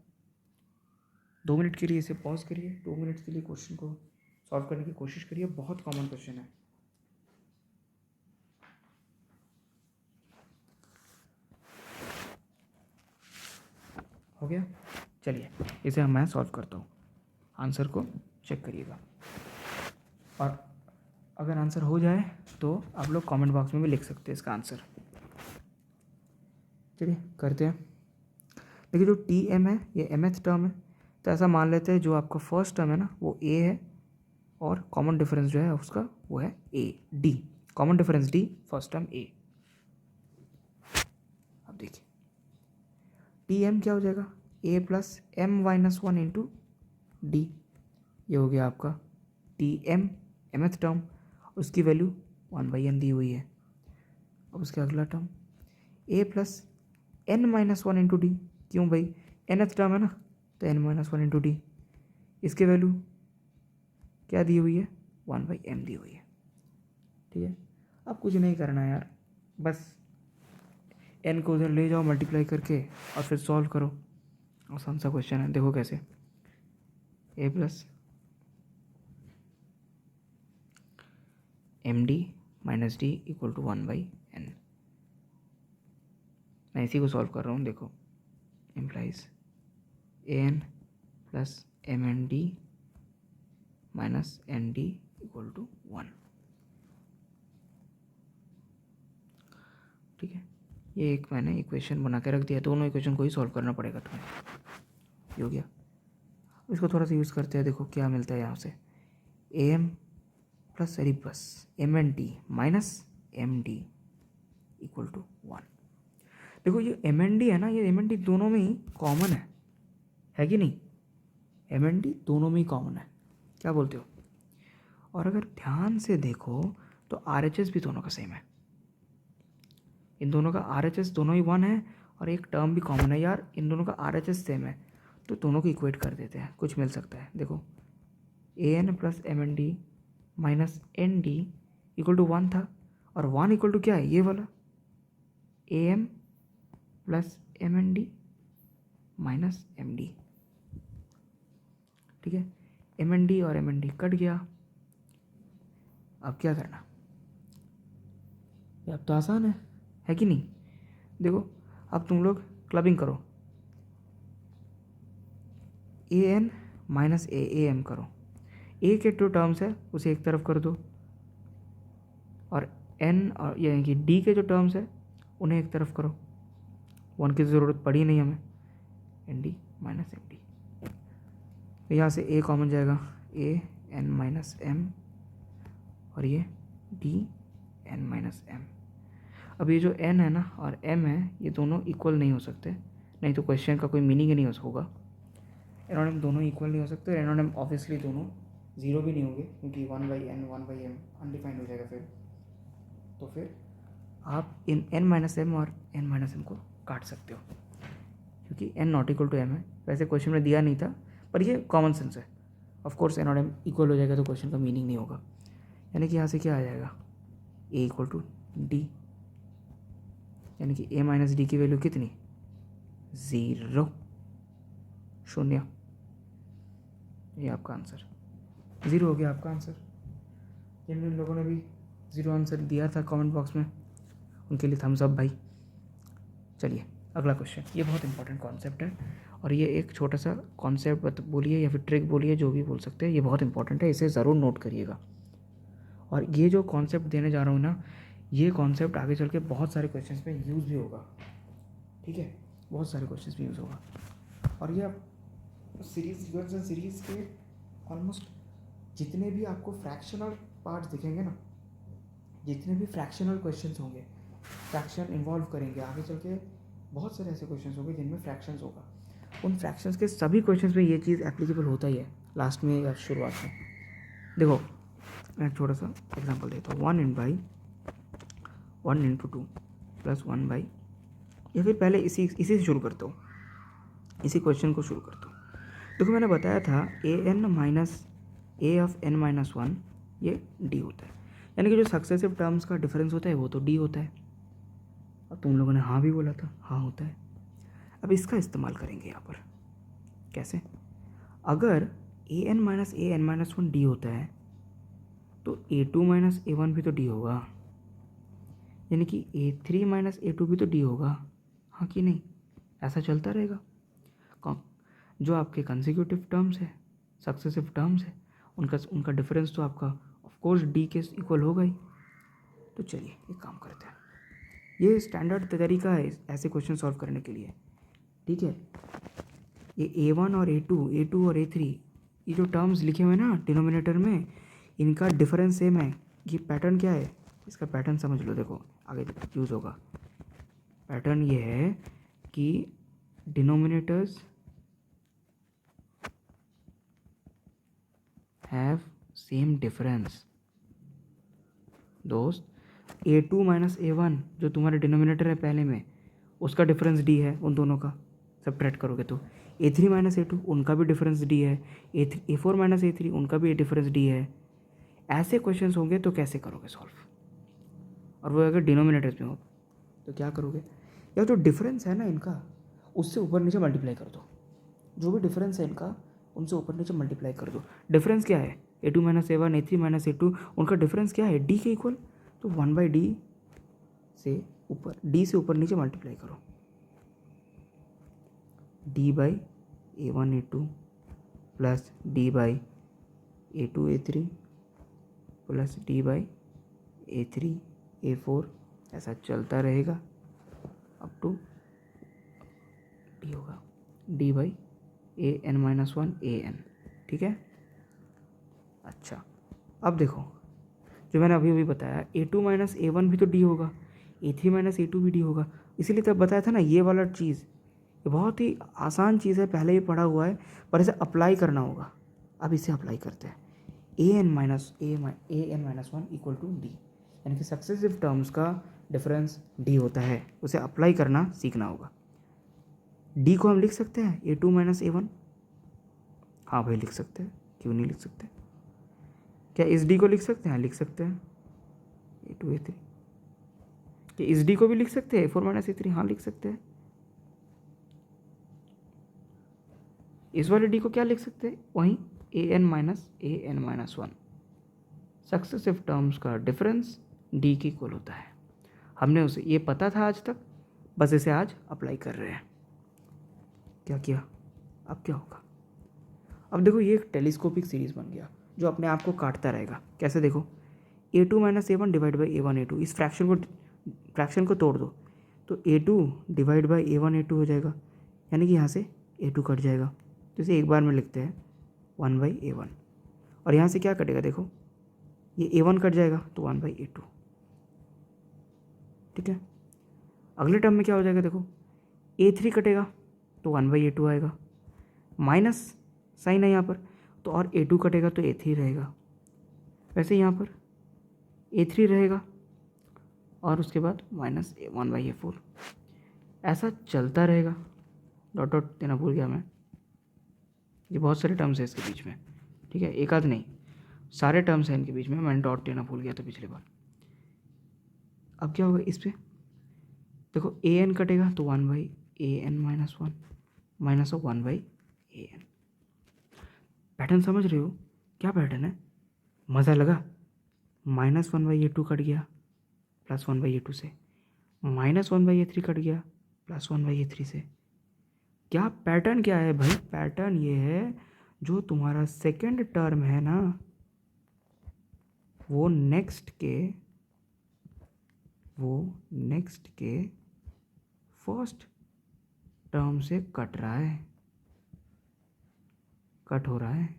2 मिनट के लिए इसे पॉज करिए, 2 मिनट के लिए क्वेश्चन को सॉल्व करने की कोशिश करिए, बहुत कॉमन क्वेश्चन है। हो गया, चलिए इसे मैं सॉल्व करता हूँ, आंसर को चेक करिएगा, और अगर आंसर हो जाए तो आप लोग कमेंट बॉक्स में भी लिख सकते हैं इसका आंसर। चलिए करते हैं। देखिए जो TM है ये mth टर्म है, तो ऐसा मान लेते हैं जो आपका फर्स्ट टर्म है ना वो a है और कॉमन डिफरेंस जो है उसका वो है d, common difference d, first term a। अब देखिए TM क्या हो जाएगा, a + m - 1 × d, ये हो गया आपका TM mth टर्म, उसकी वैल्यू 1/n दी हुई है। अब उसके अगला टर्म a + n - 1 × d, क्यों भाई nth टर्म है ना, तो n - 1 × d, इसके वैल्यू क्या दी हुई है, 1/m दी हुई है, ठीक है। अब कुछ नहीं करना है यार, बस n को उधर ले जाओ मल्टीप्लाई करके और फिर सॉल्व करो, आसान सा क्वेश्चन है। देखो कैसे, a + md - d = 1/n, मैं इसी को सॉल्व कर रहा हूँ। देखो इम्प्लाइज an + mnd - nd = 1। ठीक है, ये एक मैंने इक्वेशन बना के रख दिया, दोनों इक्वेशन को ही सॉल्व करना पड़ेगा तुम्हें। ये हो गया। इसको थोड़ा सा यूज़ करते हैं, देखो क्या मिलता है यहाँ से। ए एम प्लस सॉरी बस m n t minus m d equal to 1। देखो ये एम एन डी है ना, ये एम एन डी दोनों में ही कॉमन है कि नहीं? एम एन डी दोनों में ही कॉमन है, क्या बोलते हो? और अगर ध्यान से देखो तो आर एच एस भी दोनों का सेम है। इन दोनों का आर एच एस दोनों ही 1 है और एक टर्म भी कॉमन है यार, इन दोनों का आर एच एस सेम है, तो दोनों को इक्वेट कर देते हैं, कुछ मिल सकता है। देखो a n plus m n d minus n d equal to 1 था, और 1 इक्वल टू क्या है, ये वाला a m plus m n d minus m d. ठीक है, एम एन डी और एम एन डी कट गया। अब क्या करना, ये अब तो आसान है कि नहीं? देखो अब तुम लोग क्लबिंग करो, ए एन माइनस ए एम करो, ए के 2 टर्म्स है उसे एक तरफ कर दो, और एन और यानी कि डी के जो टर्म्स है उन्हें एक तरफ करो। 1 की ज़रूरत पड़ी नहीं हमें, n d minus m d. यहाँ से ए कॉमन जाएगा, ए एन माइनस एम, और ये डी एन माइनस एम। अब ये जो n है ना और m है, ये दोनों इक्वल नहीं हो सकते, नहीं तो क्वेश्चन का कोई मीनिंग ही नहीं होगा। एन और एम दोनों इक्वल नहीं हो सकते, एन और एम ऑब्वियसली दोनों जीरो भी नहीं होंगे, क्योंकि 1/n 1/m अनडिफाइंड हो जाएगा फिर। तो फिर आप इन n माइनस एम और n माइनस एम को काट सकते हो, क्योंकि n not equal to m है। वैसे क्वेश्चन में दिया नहीं था, पर ये कॉमन सेंस है। ऑफकोर्स n और m इक्वल हो जाएगा तो क्वेश्चन का मीनिंग नहीं होगा, यानी कि यहाँ से क्या आ जाएगा, a इक्वल टू डी, यानी कि a माइनस डी की वैल्यू कितनी, 0, 0। ये आपका आंसर 0 हो गया, आपका आंसर। जिन लोगों ने भी 0 आंसर दिया था कमेंट बॉक्स में, उनके लिए थम्स अप भाई। चलिए अगला क्वेश्चन, ये बहुत इंपॉर्टेंट कॉन्सेप्ट है, और ये एक छोटा सा कॉन्सेप्ट बोलिए या फिर ट्रिक बोलिए, जो भी बोल सकते हैं, ये बहुत इंपॉर्टेंट है, इसे ज़रूर नोट करिएगा। और ये जो कॉन्सेप्ट देने जा रहा हूँ ना, ये कॉन्सेप्ट आगे चल के बहुत सारे क्वेश्चंस में यूज़ भी होगा। ठीक है, बहुत सारे क्वेश्चंस में यूज़ होगा। और ये आप सीरीज़ के ऑलमोस्ट जितने भी आपको फ्रैक्शनल पार्ट्स दिखेंगे ना, जितने भी फ्रैक्शनल क्वेश्चंस होंगे, फ्रैक्शन इन्वॉल्व करेंगे आगे चल के, बहुत सारे ऐसे क्वेश्चंस होंगे जिनमें फ्रैक्शंस होगा। उन फ्रैक्शंस के सभी क्वेश्चंस में ये चीज़ एप्लीकेबल होता ही है, लास्ट में या शुरुआत में। देखो मैं छोटा सा एग्जांपल देता हूँ, 1 इंटू 2 प्लस 1 या फिर पहले इसी से शुरू करता हूँ, इसी क्वेश्चन को शुरू करता हूँ। देखो मैंने बताया था a n minus a of n minus 1 ये डी होता है, यानी कि जो सक्सेसिव टर्म्स का डिफरेंस होता है वो तो डी होता है। अब तुम लोगों ने हाँ भी बोला था, हाँ होता है। अब इसका इस्तेमाल करेंगे यहाँ पर, कैसे? अगर ए एन माइनस 1 डी होता है तो A2 माइनस A1 भी तो डी होगा, यानी कि A3 माइनस A2 भी तो डी होगा, हाँ कि नहीं? ऐसा चलता रहेगा। जो आपके कंसेक्यूटिव टर्म्स है, सक्सेसिव टर्म्स है, उनका डिफरेंस तो आपका ऑफकोर्स डी के इक्वल होगा ही। तो चलिए एक काम करते हैं, ये स्टैंडर्ड तरीका है ऐसे क्वेश्चन सॉल्व करने के लिए। ठीक है, ये A1 और A2 और A3, ये जो टर्म्स लिखे हुए हैं ना डिनोमिनेटर में, इनका डिफरेंस सेम है। ये पैटर्न क्या है, इसका पैटर्न समझ लो, देखो आगे यूज़ होगा। पैटर्न ये है कि डिनोमिनेटर्स हैव सेम डिफरेंस। दोस्त A2 माइनस A1 जो तुम्हारा डिनोमिनेटर है पहले में, उसका डिफरेंस डी है, उन दोनों का सब्ट्रैक्ट करोगे तो A3 माइनस A2 उनका भी डिफरेंस डी है, A4 माइनस A3 उनका भी डिफरेंस डी है। ऐसे क्वेश्चंस होंगे तो कैसे करोगे सॉल्व, और वो अगर डिनोमिनेटर्स में हो तो क्या करोगे, या जो डिफरेंस है ना इनका उससे ऊपर नीचे मल्टीप्लाई कर दो, जो भी डिफरेंस है इनका उनसे ऊपर नीचे मल्टीप्लाई कर दो। डिफरेंस क्या है, A2 minus A1 A3 minus A2, उनका डिफरेंस क्या है, डी के इक्वल, तो 1/d से ऊपर, डी से ऊपर नीचे मल्टीप्लाई करो, d/A1 A2 plus d/A2 A3 plus d/A3 A4, ऐसा चलता रहेगा। अप टू डी होगा d by a n minus one a n, ठीक है। अच्छा अब देखो जो मैंने अभी अभी बताया ए टू माइनस ए वन भी तो डी होगा, ए थ्री माइनस ए टू भी डी होगा, इसीलिए तब बताया था ना ये वाला चीज़, ये बहुत ही आसान चीज़ है, पहले ही पढ़ा हुआ है, पर इसे अप्लाई करना होगा। अब इसे अप्लाई करते हैं, a n minus one equal to d, यानी कि सक्सेसिव टर्म्स का डिफरेंस डी होता है, उसे अप्लाई करना सीखना होगा। डी को हम लिख सकते हैं ए टू माइनस ए वन, हाँ भाई लिख सकते हैं, क्यों नहीं लिख सकते। क्या इस डी को लिख सकते हैं, लिख सकते हैं, ए टू ए थ्री। क्या इस डी को भी लिख सकते हैं ए फोर माइनस ए थ्री, हाँ लिख सकते हैं। इस वाले डी को क्या लिख सकते हैं, वहीं a n minus one, successive terms का डिफरेंस डी की इक्वल होता है। हमने उसे ये पता था आज तक, बस इसे आज अप्लाई कर रहे हैं। क्या किया, अब क्या होगा। अब देखो ये एक टेलीस्कोपिक सीरीज़ बन गया जो अपने आप को काटता रहेगा। कैसे देखो, a two minus a one divide by a one a two, इस फ्रैक्शन को तोड़ दो तो a two divide by a one a two हो जाएगा, यानी कि यहाँ से ए टू कट जाएगा, तो इसे एक बार में लिखते हैं वन बाई ए वन, और यहाँ से क्या कटेगा देखो, ये ए वन कट जाएगा तो वन बाई ए टू, ठीक है। अगले टर्म में क्या हो जाएगा देखो, ए थ्री कटेगा तो वन बाई ए टू आएगा, माइनस साइन है यहाँ पर, तो और ए टू कटेगा तो ए थ्री रहेगा। वैसे यहाँ पर ए थ्री रहेगा और उसके बाद minus one by a four, ऐसा चलता रहेगा। डॉट डॉट देना भूल गया मैं, ये बहुत सारे टर्म्स है इसके बीच में, ठीक है, एक आध नहीं, सारे टर्म्स हैं इनके बीच में, मैंने डॉट देना भूल गया था पिछली बार। अब क्या होगा इस पर देखो, ए एन कटेगा तो one by a n minus one minus of one by a n. Pattern समझ रहे हो, क्या पैटर्न है, मज़ा लगा। Minus one by a two कट गया plus one by a two से, minus one by a three कट गया plus one by a three से। क्या पैटर्न क्या है भाई, पैटर्न ये है जो तुम्हारा सेकंड टर्म है ना, वो नेक्स्ट के फर्स्ट टर्म से कट रहा है, कट हो रहा है,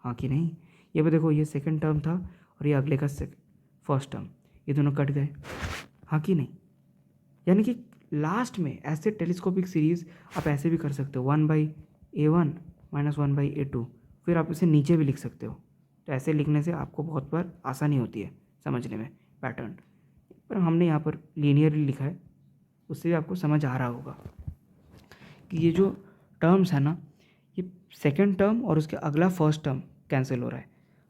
हाँ कि नहीं। ये भी देखो, ये सेकंड टर्म था और ये अगले का फर्स्ट टर्म, ये दोनों कट गए, हाँ कि नहीं। यानी कि लास्ट में ऐसे टेलीस्कोपिक सीरीज़ आप ऐसे भी कर सकते हो, one by a one minus one by a two, फिर आप इसे नीचे भी लिख सकते हो। तो ऐसे लिखने से आपको बहुत बार आसानी होती है समझने में पैटर्न, पर हमने यहाँ पर लीनियरली लिखा है, उससे भी आपको समझ आ रहा होगा कि ये जो टर्म्स है ना, ये सेकंड टर्म और उसके अगला फर्स्ट टर्म कैंसिल हो रहा है,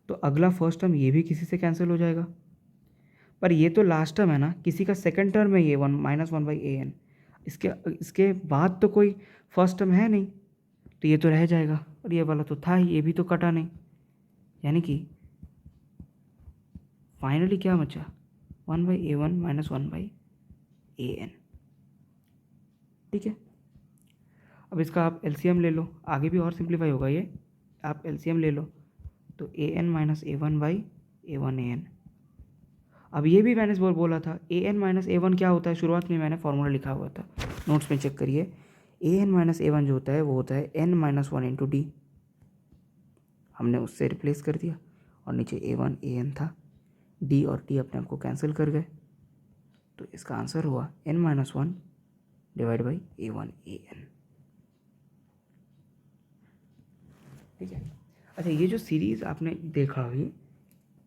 तो अगला फर्स्ट टर्म ये भी किसी से कैंसिल हो जाएगा, पर ये तो लास्ट टर्म है ना, किसी का सेकंड टर्म है ये one minus one by a n, इसके बाद तो कोई फर्स्ट टर्म है नहीं, तो ये तो रह जाएगा, और ये वाला तो था ही, ये भी तो कटा नहीं, यानी कि फाइनली क्या बचा, one by a one minus one by a n, ठीक है। अब इसका आप एलसीएम ले लो, आगे भी और सिंप्लीफाई होगा ये, आप एलसीएम ले लो तो a n minus a one by a one a n. अब ये भी मैंने बोला था, a n minus a one क्या होता है, शुरुआत में मैंने फॉर्मूला लिखा हुआ था, नोट्स में चेक करिए। A n minus a one जो होता है वो होता है n minus one into d, हमने उससे रिप्लेस कर दिया, और नीचे ए वन ए एन था, डी और डी अपने आप को कैंसिल कर गए, तो इसका आंसर हुआ n minus one divide by a one a n, ठीक है। अच्छा, ये जो सीरीज़ आपने देखा अभी,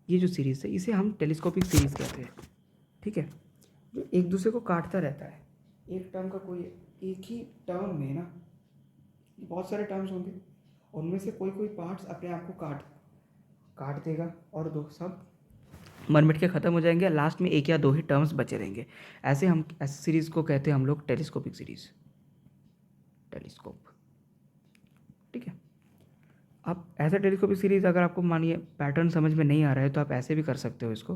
ये जो सीरीज़ है इसे हम टेलीस्कोपिक सीरीज़ कहते हैं, ठीक है, जो एक दूसरे को काटता रहता है। एक टर्म का कोई एक ही टर्म में ना बहुत सारे टर्म्स होंगे, उनमें से कोई कोई पार्ट्स अपने आप को काट देगा और दो सब मर मिट के ख़त्म हो जाएंगे, लास्ट में एक या दो ही टर्म्स बचे रहेंगे। ऐसे हम ऐसे सीरीज़ को कहते हैं हम लोग टेलीस्कोपिक सीरीज़, टेलीस्कोप, ठीक है। अब ऐसा टेलीस्कोपिक सीरीज़ अगर आपको मानिए पैटर्न समझ में नहीं आ रहा है तो आप ऐसे भी कर सकते हो इसको।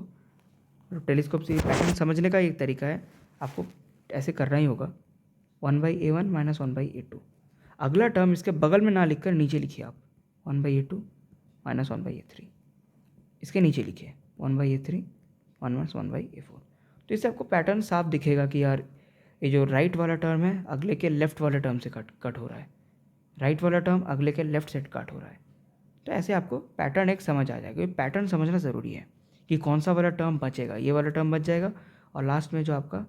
टेलीस्कोप सीरीज पैटर्न समझने का एक तरीका है, आपको ऐसे करना ही होगा, one by a one minus one by a two, अगला टर्म इसके बगल में ना लिख कर नीचे लिखिए आप, one by a two minus one by a three, इसके नीचे लिखिए one by a three minus one by a four. तो इससे आपको पैटर्न साफ दिखेगा कि यार ये जो राइट वाला टर्म है अगले के लेफ्ट वाले टर्म से कट हो रहा है, राइट वाला टर्म अगले के लेफ्ट से कट हो रहा है। तो ऐसे आपको पैटर्न एक समझ आ जाएगा। क्योंकि पैटर्न समझना ज़रूरी है कि कौन सा वाला टर्म बचेगा, ये वाला टर्म बच जाएगा और लास्ट में जो आपका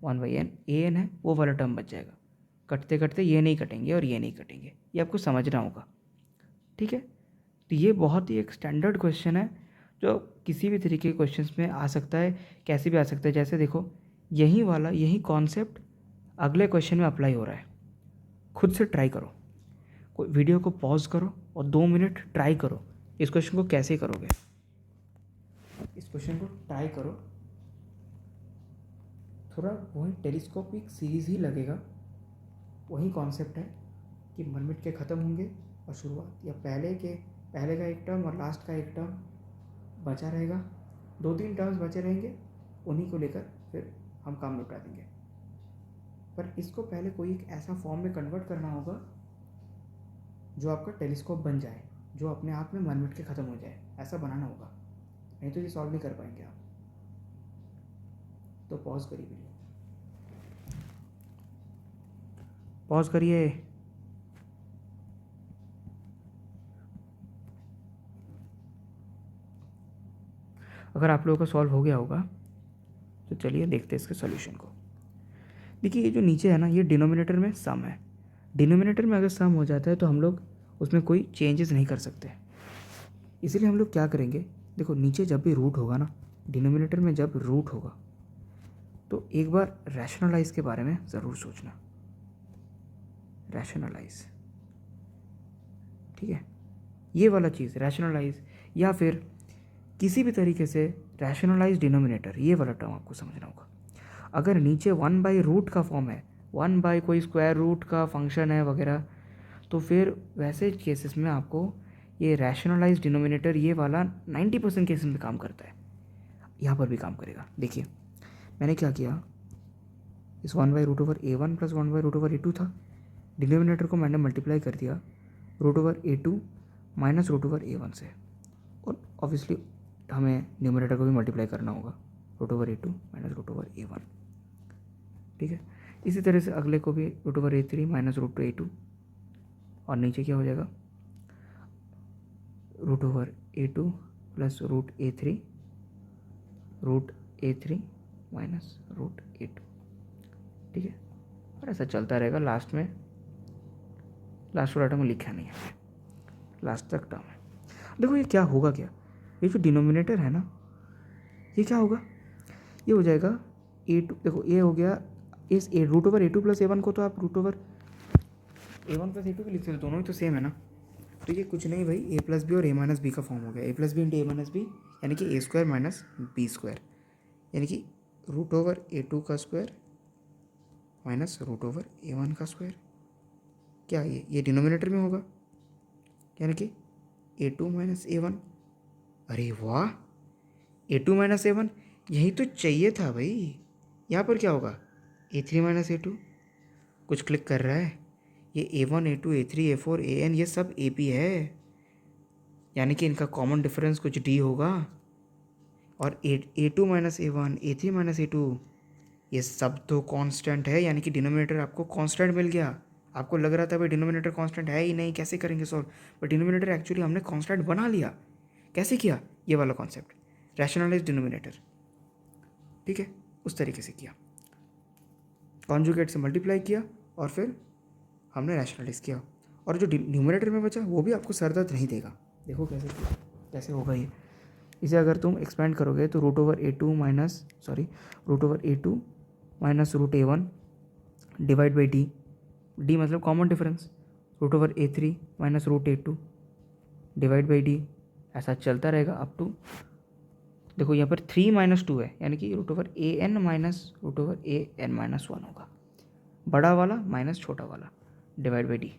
1/n an है वो वाला टर्म बच जाएगा। कटते कटते ये नहीं कटेंगे और ये नहीं कटेंगे, ये आपको समझना होगा। ठीक है, तो ये बहुत ही एक स्टैंडर्ड क्वेश्चन है जो किसी भी तरीके के क्वेश्चंस में आ सकता है, कैसे भी आ सकता है। जैसे देखो यही कॉन्सेप्ट अगले क्वेश्चन में अप्लाई हो रहा है। खुद से ट्राई करो, कोई वीडियो को पॉज करो और 2 मिनट ट्राई करो इस क्वेश्चन को कैसे करोगे। इस क्वेश्चन को ट्राई करो, थोड़ा वही टेलीस्कोपिक सीरीज ही लगेगा। वही कॉन्सेप्ट है कि मनमिट के ख़त्म होंगे और शुरुआत, या पहले का एक टर्म और लास्ट का एक टर्म बचा रहेगा, 2-3 टर्म्स बचे रहेंगे, उन्हीं को लेकर फिर हम काम निपटा देंगे। पर इसको पहले कोई एक ऐसा फॉर्म में कन्वर्ट करना होगा जो आपका टेलीस्कोप बन जाए, जो अपने आप में मनमिट के ख़त्म हो जाए, ऐसा बनाना होगा, नहीं तो ये सॉल्व नहीं कर पाएंगे आप। तो पॉज करिए वीडियो, पॉज करिए। अगर आप लोगों का सॉल्व हो गया होगा तो चलिए देखते हैं इसके सॉल्यूशन को। देखिए ये जो नीचे है ना, ये डिनोमिनेटर में सम है। डिनोमिनेटर में अगर सम हो जाता है तो हम लोग उसमें कोई चेंजेस नहीं कर सकते, इसीलिए हम लोग क्या करेंगे, देखो नीचे जब भी रूट होगा ना, डिनोमिनेटर में जब रूट होगा तो एक बार रैशनलाइज के बारे में ज़रूर सोचना। रैशनलाइज, ठीक है, ये वाला चीज़ रैशनलाइज, या फिर किसी भी तरीके से रैशनलाइज डिनोमिनेटर, ये वाला टर्म आपको समझना होगा। अगर नीचे 1/रूट का फॉर्म है, 1/ कोई स्क्वायर रूट का फंक्शन है वगैरह, तो फिर वैसे केसेस में आपको ये रैशनलाइज डिनोमिनेटर ये वाला 90% केसेस में काम करता है, यहाँ पर भी काम करेगा। देखिए मैंने क्या किया, इस 1/√a1 + 1/√a2 था, डिनोमिनेटर को मैंने मल्टीप्लाई कर दिया √a2 - √a1 से, और ऑब्वियसली हमें न्यूमरेटर को भी मल्टीप्लाई करना होगा √a2 - √a1। ठीक है, इसी तरह से अगले को भी √a3 - √a2, और नीचे क्या हो जाएगा √a2 + √a3 √a3 - √a2। ठीक है, और ऐसा चलता रहेगा। लास्ट वाला टर्म लिखा नहीं है, लास्ट तक टर्म है। देखो ये क्या होगा, क्या ये जो डिनोमिनेटर है ना, ये क्या होगा, ये हो जाएगा a2। देखो ये हो गया, इस √a2 + a1 को तो आप √a1 + a2 भी लिख सकते, दोनों ही तो सेम है ना। तो ये कुछ नहीं भाई, a + b और a - b का फॉर्म हो गया। a + b × a - b यानी कि a² - b², यानी कि √a2 का स्क्वायर माइनस √a1 का स्क्वायर। क्या ये डिनोमिनेटर में होगा, यानी कि a2 - a1। अरे वाह, a2 - a1 यही तो चाहिए था भाई। यहाँ पर क्या होगा, a3 - a2। कुछ क्लिक कर रहा है, ये a1 a2 a3 a4 an ये सब AP है, यानी कि इनका कॉमन डिफरेंस कुछ D होगा। और a2 - a1 a3 - a2 ये सब तो कांस्टेंट है, यानी कि डिनोमिनेटर आपको कांस्टेंट मिल गया। आपको लग रहा था भाई डिनोमिनेटर कांस्टेंट है ही नहीं, कैसे करेंगे सॉल्व, बट डिनोमिनेटर एक्चुअली हमने कांस्टेंट बना लिया। कैसे किया, ये वाला कॉन्सेप्ट, रैशनलाइज डिनोमिनेटर। ठीक है, उस तरीके से किया, कॉन्जुगेट से मल्टीप्लाई किया और फिर हमने रैशनलाइज किया, और जो न्यूमरेटर में बचा वो भी आपको सर दर्द नहीं देगा। देखो कैसे किया, कैसे होगा ये। इसे अगर तुम एक्सपेंड करोगे तो √a2 -√a1 divide by d मतलब common difference, √a3 - √a2 divide by d, ऐसा चलता रहेगा अप टू, देखो यहाँ पर 3 - 2 है, यानी कि √an - √an - 1 होगा, बड़ा वाला माइनस छोटा वाला डिवाइड बाई डी।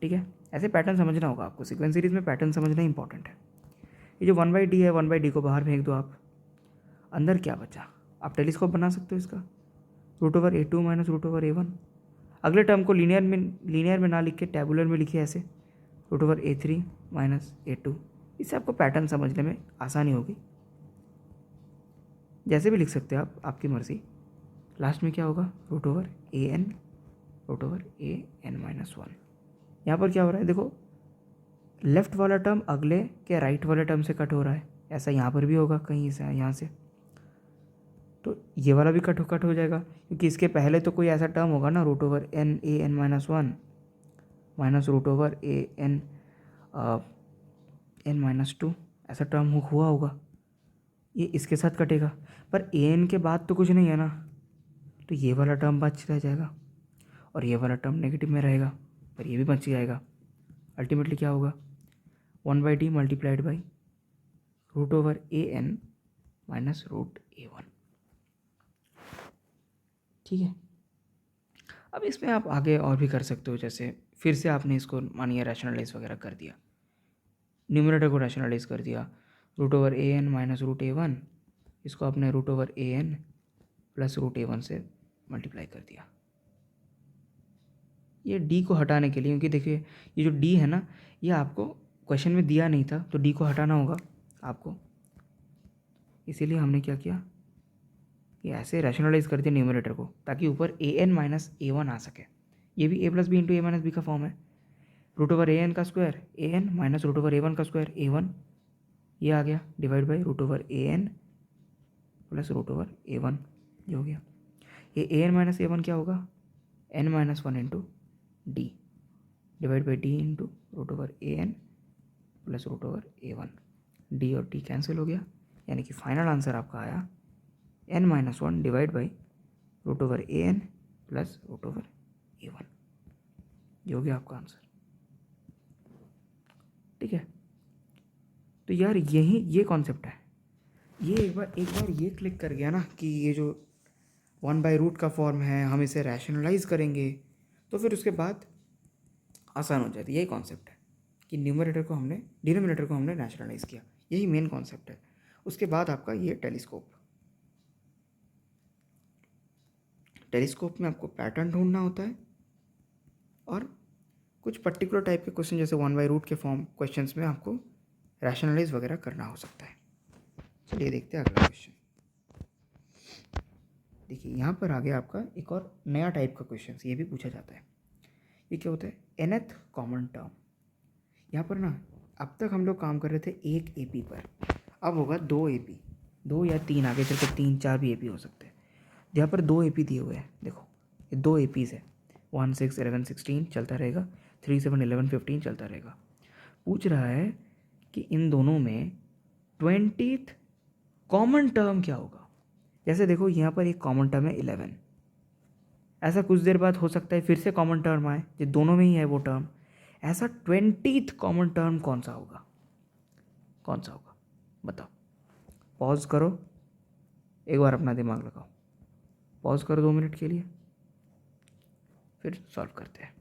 ठीक है, ऐसे पैटर्न समझना होगा आपको, सीक्वेंस सीरीज में पैटर्न समझना इंपॉर्टेंट है। ये जो 1/d है, 1/d को बाहर फेंक दो आप, अंदर क्या बचा, आप टेलीस्कोप बना सकते हो इसका, √a2 - √a1। अगले टर्म को लीनियर में ना लिख के टैबुलर में लिखिए ऐसे, √a3 - a2। इससे आपको पैटर्न समझने में आसानी होगी। जैसे भी लिख सकते हैं आप, आपकी मर्ज़ी। लास्ट में क्या होगा, root over a N, root over a n minus one. यहाँ पर क्या हो रहा है देखो, लेफ्ट वाला टर्म अगले के राइट वाले टर्म से कट हो रहा है, ऐसा यहाँ पर भी होगा कहीं से, यहाँ से तो ये वाला भी कट हो जाएगा, क्योंकि इसके पहले तो कोई ऐसा टर्म होगा ना, root over n a n minus one minus root over a n n minus two, ऐसा टर्म हुआ होगा, ये इसके साथ कटेगा। पर ए एन के बाद तो कुछ नहीं है ना, तो ये वाला टर्म बच रह जाएगा और ये वाला टर्म नेगेटिव में रहेगा, पर ये भी बच जाएगा। अल्टीमेटली क्या होगा, 1/d multiplied by root over a n minus root a one. ठीक है, अब इसमें आप आगे और भी कर सकते हो, जैसे फिर से आपने इसको मानिए रैशनलाइज वगैरह कर दिया, न्यूमरेटर को रैशनलाइज कर दिया, root over a n minus root a one, इसको आपने root over a n plus root a one से मल्टीप्लाई कर दिया। ये डी को हटाने के लिए, क्योंकि देखिए ये जो डी है ना, ये आपको क्वेश्चन में दिया नहीं था, तो डी को हटाना होगा आपको, इसीलिए हमने क्या किया, ये ऐसे रैशनलाइज कर दिया न्यूमरेटर को, ताकि ऊपर a n minus a one आ सके। ये भी a plus b into a minus b का फॉर्म है, रूट ओवर ए एन का square a n minus root over a one का स्क्वायर ए वन, ये आ गया divide by root over a n plus root over a one, ये हो गया। ये a n minus a one क्या होगा, n minus one into D divide by d into root over a n plus root over a one, d और डी कैंसिल हो गया, यानी कि फाइनल आंसर आपका आया n minus one divide by root over a n plus root over a one, ये हो गया आपका आंसर। ठीक है, तो यार यही ये कॉन्सेप्ट है, ये एक बार ये क्लिक कर गया ना कि ये जो 1/रूट का फॉर्म है, हम इसे रैशनलाइज करेंगे, तो फिर उसके बाद आसान हो जाती है। यही कॉन्सेप्ट है कि डिनोमिनेटर को हमने रैशनलाइज किया, यही मेन कॉन्सेप्ट है। उसके बाद आपका ये टेलीस्कोप में आपको पैटर्न ढूंढना होता है, और कुछ पर्टिकुलर टाइप के क्वेश्चन जैसे 1/रूट के फॉर्म क्वेश्चंस में आपको रैशनलाइज वगैरह करना हो सकता है। चलिए देखते हैं अगला क्वेश्चन। देखिए यहाँ पर आ गया आपका एक और नया टाइप का क्वेश्चन, ये भी पूछा जाता है। ये क्या होता है, nth कॉमन टर्म। यहाँ पर ना अब तक हम लोग काम कर रहे थे एक एपी पर, अब होगा 2 एपी, 2 या 3, आगे चल के 3-4 भी एपी हो सकते हैं। यहाँ पर 2 एपी दिए हुए हैं, देखो ये 2 एपीज़ है, 1 6 11 16 चलता रहेगा, 3 7 11 15 चलता रहेगा। पूछ रहा है कि इन दोनों में 20th कॉमन टर्म क्या होगा। जैसे देखो यहाँ पर एक कॉमन टर्म है 11, ऐसा कुछ देर बाद हो सकता है फिर से कॉमन टर्म आए, जो दोनों में ही है वो टर्म, ऐसा 20th कॉमन टर्म कौन सा होगा बताओ। पॉज करो, एक बार अपना दिमाग लगाओ, पॉज करो 2 मिनट के लिए, फिर सॉल्व करते हैं।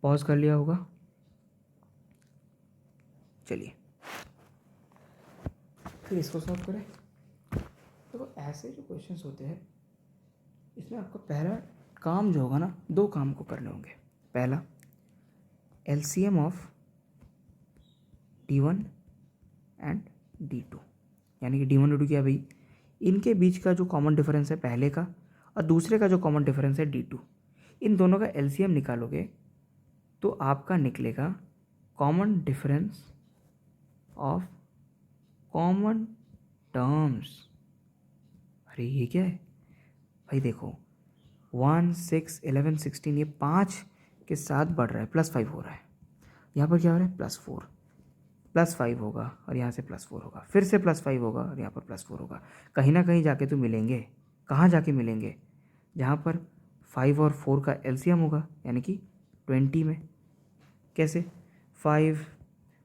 पॉज कर लिया होगा, चलिए फिर इसको सॉल्व करें। तो ऐसे जो क्वेश्चंस होते हैं, इसमें आपका पहला काम जो होगा ना, 2 काम को करने होंगे। पहला LCM of D1 and D2, यानी कि D1 D2 क्या भाई, इनके बीच का जो कॉमन डिफरेंस है पहले का, और दूसरे का जो कॉमन डिफरेंस है D2, इन दोनों का LCM निकालोगे तो आपका निकलेगा common difference of common terms. अरे ये क्या है भाई, देखो 1 6 11 16, ये 5 के साथ बढ़ रहा है, +5 हो रहा है। यहाँ पर क्या हो रहा है, +4, +5 होगा और यहाँ से +4 होगा, फिर से +5 होगा और यहाँ पर +4 होगा। कहीं ना कहीं जाके तो मिलेंगे, कहाँ जाके मिलेंगे, जहाँ पर 5 और 4 का LCM होगा, यानी कि 20 में। कैसे, 5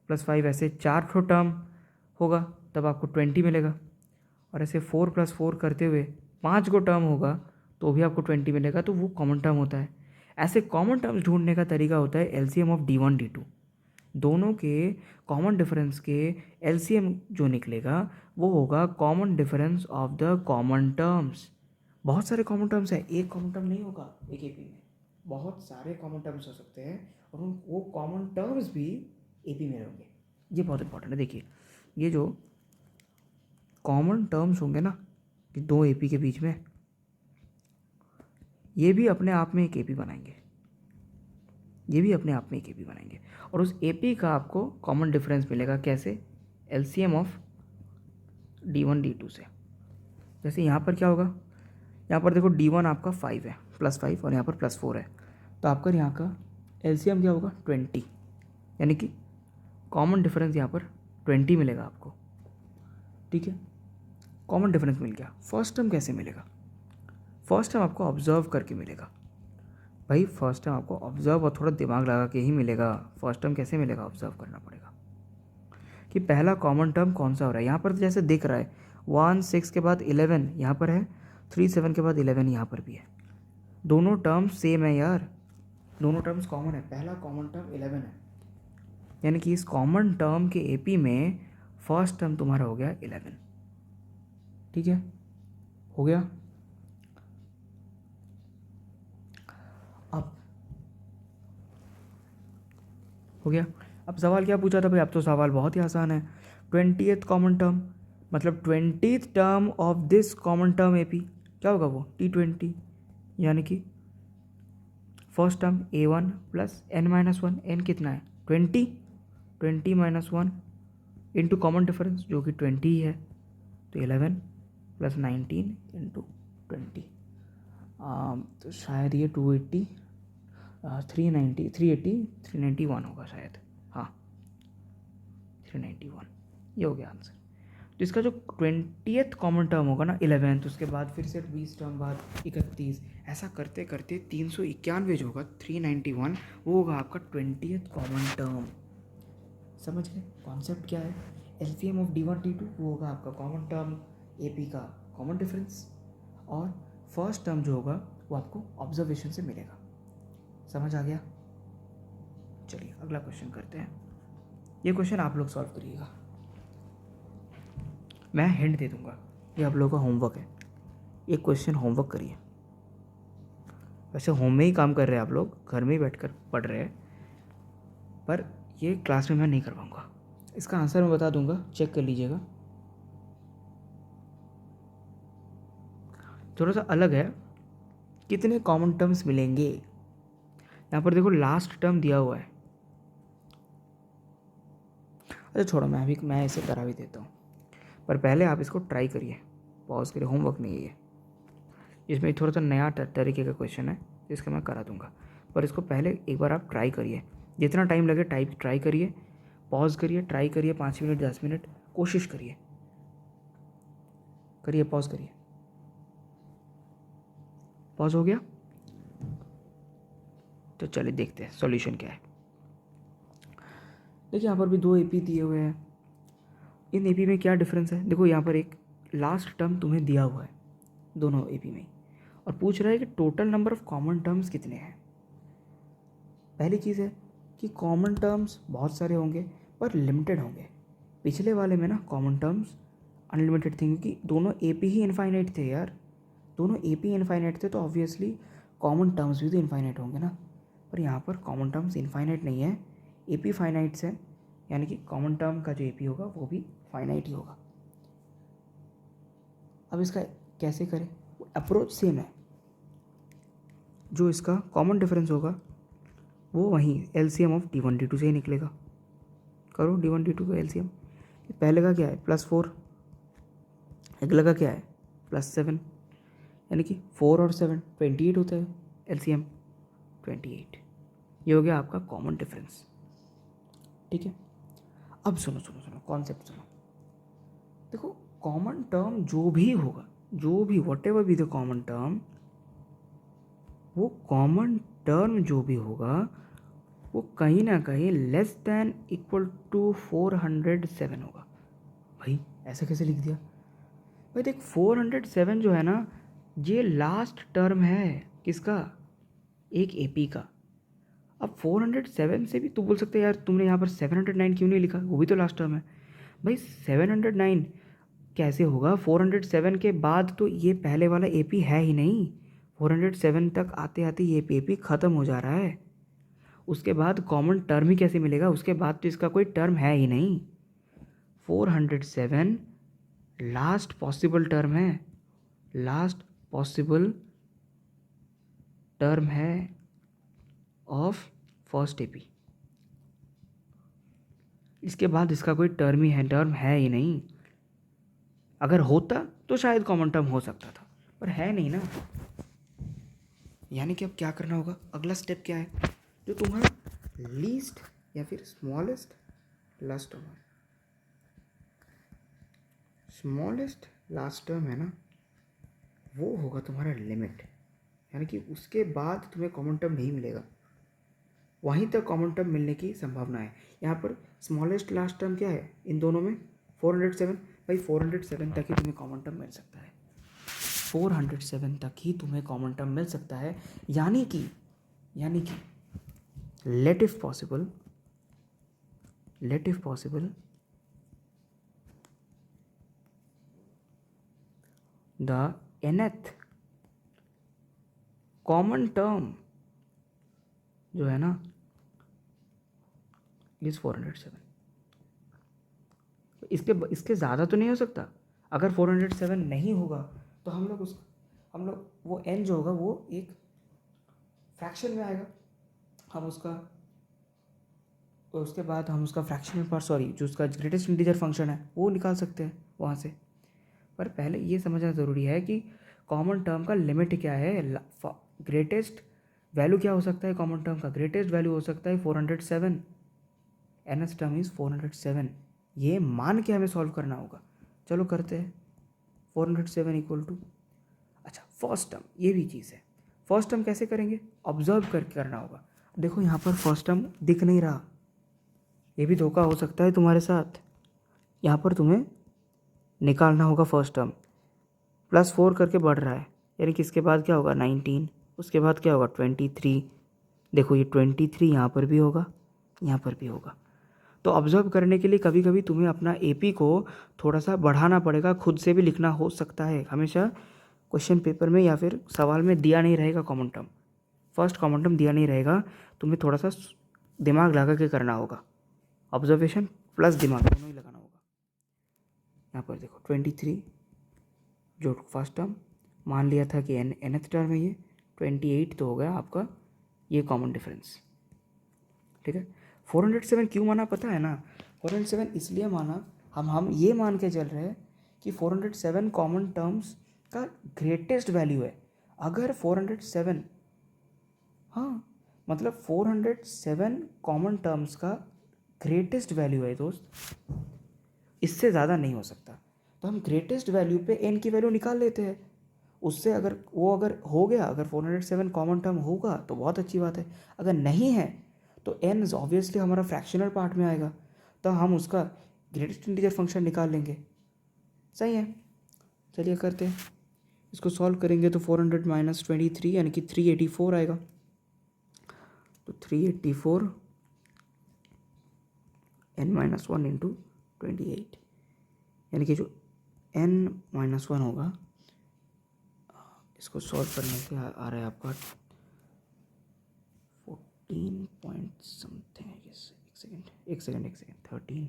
+ 5 ऐसे 4 ठो टर्म होगा, तब आपको 20 मिलेगा, और ऐसे 4 + 4 करते हुए 5 को टर्म होगा तो भी आपको 20 मिलेगा, तो वो कॉमन टर्म होता है। ऐसे कॉमन टर्म्स ढूंढने का तरीका होता है LCM ऑफ D1 D2। दोनों के कॉमन डिफरेंस के LCM जो निकलेगा वो होगा common difference of the common terms. बहुत सारे कॉमन टर्म्स हैं, एक कॉमन टर्म नहीं होगा एक एपी में, बहुत सारे कॉमन टर्म्स हो सकते हैं, और वो कॉमन टर्म्स भी एपी में होंगे। ये बहुत इंपॉर्टेंट है। देखिए ये जो कॉमन टर्म्स होंगे ना कि दो एपी के बीच में, ये भी अपने आप में एक एपी बनाएंगे, ये भी अपने आप में एक एपी बनाएंगे। और उस एपी का आपको कॉमन डिफरेंस मिलेगा कैसे? एलसीएम ऑफ D1 D2 से। जैसे यहाँ पर क्या होगा, यहाँ पर देखो D1 आपका 5 है, +5, और यहाँ पर +4 है, तो आपका यहाँ का एलसीएम क्या होगा? 20, यानी कि कॉमन डिफरेंस यहाँ पर 20 मिलेगा आपको। ठीक है, कॉमन डिफरेंस मिल गया। फर्स्ट टर्म कैसे मिलेगा? फर्स्ट टर्म आपको ऑब्जर्व करके मिलेगा भाई, फर्स्ट टर्म आपको ऑब्जर्व और थोड़ा दिमाग लगा के ही मिलेगा। फर्स्ट टर्म कैसे मिलेगा? ऑब्जर्व करना पड़ेगा कि पहला कॉमन टर्म कौन सा हो रहा है। यहाँ पर तो जैसे दिख रहा है 1 6 के बाद 11 यहाँ पर है, 3 7 के बाद 11 यहाँ पर भी है, दोनों टर्म्स सेम है यार, दोनों टर्म्स कॉमन है। पहला कॉमन टर्म 11 है, यानी कि इस कॉमन टर्म के एपी में फर्स्ट टर्म तुम्हारा हो गया 11। ठीक है, हो गया। अब हो गया। अब सवाल क्या पूछा था भाई? अब तो सवाल बहुत ही आसान है। 20th कॉमन टर्म, मतलब 20th term of this common term AP क्या होगा? वो T20, यानी कि first term A1 plus n-1, n कितना है? 20, 20 - 1 इंटू कॉमन डिफरेंस जो कि 20 ही है, तो 11 + 19 × 20, तो शायद ये 280 390 380 391 होगा शायद, हाँ 391, ये हो गया आंसर। तो इसका जो 20th कॉमन टर्म होगा ना 11th, उसके बाद फिर से 20 टर्म बाद 31, ऐसा करते करते 391 जो होगा 391, वो होगा आपका 20th कॉमन टर्म। समझ गए कॉन्सेप्ट क्या है? एलसीएम ऑफ D1 D2 वो होगा आपका कॉमन टर्म एपी का कॉमन डिफरेंस, और फर्स्ट टर्म जो होगा वो आपको ऑब्जर्वेशन से मिलेगा। समझ आ गया? चलिए अगला क्वेश्चन करते हैं। ये क्वेश्चन आप लोग सॉल्व करिएगा, मैं हिंट दे दूंगा, ये आप लोगों का होमवर्क है। एक क्वेश्चन होमवर्क करिए। वैसे होम में ही काम कर रहे हैं आप लोग, घर में ही बैठकर पढ़ रहे हैं, पर ये क्लास में मैं नहीं कर पाऊँगा। इसका आंसर मैं बता दूंगा, चेक कर लीजिएगा। थोड़ा सा अलग है, कितने कॉमन टर्म्स मिलेंगे। यहाँ पर देखो लास्ट टर्म दिया हुआ है। अच्छा छोड़ो, मैं इसे करा भी देता हूँ, पर पहले आप इसको ट्राई करिए, पॉज करिए, होमवर्क नहीं है ये, इसमें थोड़ा सा नया तरीके का क्वेश्चन है जिसका मैं करा दूंगा, पर इसको पहले एक बार आप ट्राई करिए, जितना टाइम लगे ट्राई करिए, पॉज करिए, ट्राई करिए, 5 मिनट 10 मिनट कोशिश करिए, पॉज करिए। पॉज हो गया? तो चलिए देखते हैं सॉल्यूशन क्या है। देखिए यहाँ पर भी 2 एपी दिए हुए हैं, इन एपी में क्या डिफरेंस है? देखो यहाँ पर एक लास्ट टर्म तुम्हें दिया हुआ है दोनों एपी में, और पूछ रहा है कि total number of common terms कितने हैं। पहली चीज़ है कि कॉमन टर्म्स बहुत सारे होंगे पर लिमिटेड होंगे। पिछले वाले में ना कॉमन टर्म्स अनलिमिटेड थे, क्योंकि दोनों एपी ही इनफाइनाइट थे यार, दोनों एपी इनफाइनाइट थे, तो ऑब्वियसली कॉमन टर्म्स भी तो इनफाइनाइट होंगे ना। पर यहाँ पर कॉमन टर्म्स इनफाइनाइट नहीं है, एपी फाइनाइट्स है, यानी कि कॉमन टर्म का जो एपी होगा वो भी फाइनाइट ही होगा। अब इसका कैसे करें? अप्रोच सेम है, जो इसका कॉमन डिफरेंस होगा वो वहीं एलसीएम ऑफ D1 D2 से ही निकलेगा। करो D1 D2 का एलसीएम। पहले का क्या है? +4, अगले का क्या है? +7, यानी कि 4 और 7 28 होता है एलसीएम 28। ये हो गया आपका कॉमन डिफरेंस। ठीक है, अब सुनो कॉन्सेप्ट सुनो। देखो कॉमन टर्म जो भी होगा, जो भी whatever be the common term, वो कॉमन टर्म जो भी होगा वो कहीं ना कहीं लेस दैन इक्वल टू 407 होगा। भाई ऐसा कैसे लिख दिया? भाई देख 407 जो है ना, ये लास्ट टर्म है किसका? एक एपी का। अब 407 से भी तू बोल सकते हैं यार तुमने यहाँ पर 709 क्यों नहीं लिखा, वो भी तो लास्ट टर्म है। भाई 709 कैसे होगा? 407 के बाद तो ये पहले वाला एपी है ही नहीं, 407 तक आते आते ये एपी ख़त्म हो जा रहा है। उसके बाद कॉमन टर्म ही कैसे मिलेगा? उसके बाद तो इसका कोई टर्म है ही नहीं। 407 लास्ट पॉसिबल टर्म है, लास्ट पॉसिबल टर्म है ऑफ फर्स्ट एपी। इसके बाद इसका कोई टर्म ही नहीं। अगर होता तो शायद कॉमन टर्म हो सकता था, पर है नहीं ना। यानी कि अब क्या करना होगा, अगला स्टेप क्या है, जो तुम्हारा लीस्ट या फिर स्मॉलेस्ट लास्ट टर्म है, स्मॉलेस्ट लास्ट टर्म है ना, वो होगा तुम्हारा लिमिट। यानी कि उसके बाद तुम्हें कॉमन टर्म नहीं मिलेगा, वहीं तक कॉमन टर्म मिलने की संभावना है। यहाँ पर स्मॉलेस्ट लास्ट टर्म क्या है इन दोनों में, 407। भाई 407 तक ही तुम्हें कॉमन टर्म मिल सकता है, 407 तक ही तुम्हें कॉमन टर्म मिल सकता है। यानी कि let if possible the nth common term जो है ना इज 407। इसके ज़्यादा तो नहीं हो सकता। अगर 407 नहीं होगा तो हम लोग वो n जो होगा वो एक फ्रैक्शन में आएगा, हम उसके बाद हम उसका फ्रैक्शनल पार्ट जो उसका ग्रेटेस्ट इंटीजर फंक्शन है वो निकाल सकते हैं वहाँ से। पर पहले ये समझना ज़रूरी है कि कॉमन टर्म का लिमिट क्या है, ग्रेटेस्ट वैल्यू क्या हो सकता है कॉमन टर्म का, ग्रेटेस्ट वैल्यू हो सकता है 407, nth टर्म इज़ 407। ये मान के हमें सॉल्व करना होगा। चलो करते हैं। 407 इक्वल टू, अच्छा फर्स्ट टर्म, ये भी चीज़ है। फर्स्ट टर्म कैसे करेंगे, ऑब्जर्व करके करना होगा। देखो यहाँ पर फर्स्ट टर्म दिख नहीं रहा, ये भी धोखा हो सकता है तुम्हारे साथ। यहाँ पर तुम्हें निकालना होगा फर्स्ट टर्म, +4 करके बढ़ रहा है, यानी कि इसके बाद क्या होगा 19, उसके बाद क्या होगा 23। देखो ये 23 यहाँ पर भी होगा, यहाँ पर भी होगा। तो ऑब्जर्व करने के लिए कभी कभी तुम्हें अपना एपी को थोड़ा सा बढ़ाना पड़ेगा, खुद से भी लिखना हो सकता है। हमेशा क्वेश्चन पेपर में या फिर सवाल में दिया नहीं रहेगा common term, first common term दिया नहीं रहेगा, तुम्हें थोड़ा सा दिमाग लगा के करना होगा। ऑब्जर्वेशन प्लस दिमाग दोनों ही लगाना होगा। यहाँ पर देखो 23 जो फर्स्ट टर्म मान लिया था कि nth टर्म है, ये 28 तो हो गया आपका ये कॉमन डिफरेंस। ठीक है, 407 क्यों माना पता है ना, 407 इसलिए माना, हम ये मान के चल रहे हैं कि 407 कॉमन टर्म्स का ग्रेटेस्ट वैल्यू है। अगर 407, हाँ मतलब 407 कॉमन टर्म्स का ग्रेटेस्ट वैल्यू है दोस्त, इससे ज़्यादा नहीं हो सकता। तो हम ग्रेटेस्ट वैल्यू पे n की वैल्यू निकाल लेते हैं, उससे अगर हो गया, अगर 407 कॉमन टर्म होगा तो बहुत अच्छी बात है। अगर नहीं है तो n ऑब्वियसली हमारा फ्रैक्शनल पार्ट में आएगा, तो हम उसका ग्रेटेस्ट इंटीजर फंक्शन निकाल लेंगे। सही है, चलिए करते हैं। इसको सॉल्व करेंगे तो 400 - 23 यानी कि 384 आएगा। तो 384 n-1 इंटू 28, यानी कि जो n-1 होगा, इसको सॉल्व करने से आ रहा है आपका 14 पॉइंट समथिंग, एक सेकेंड 13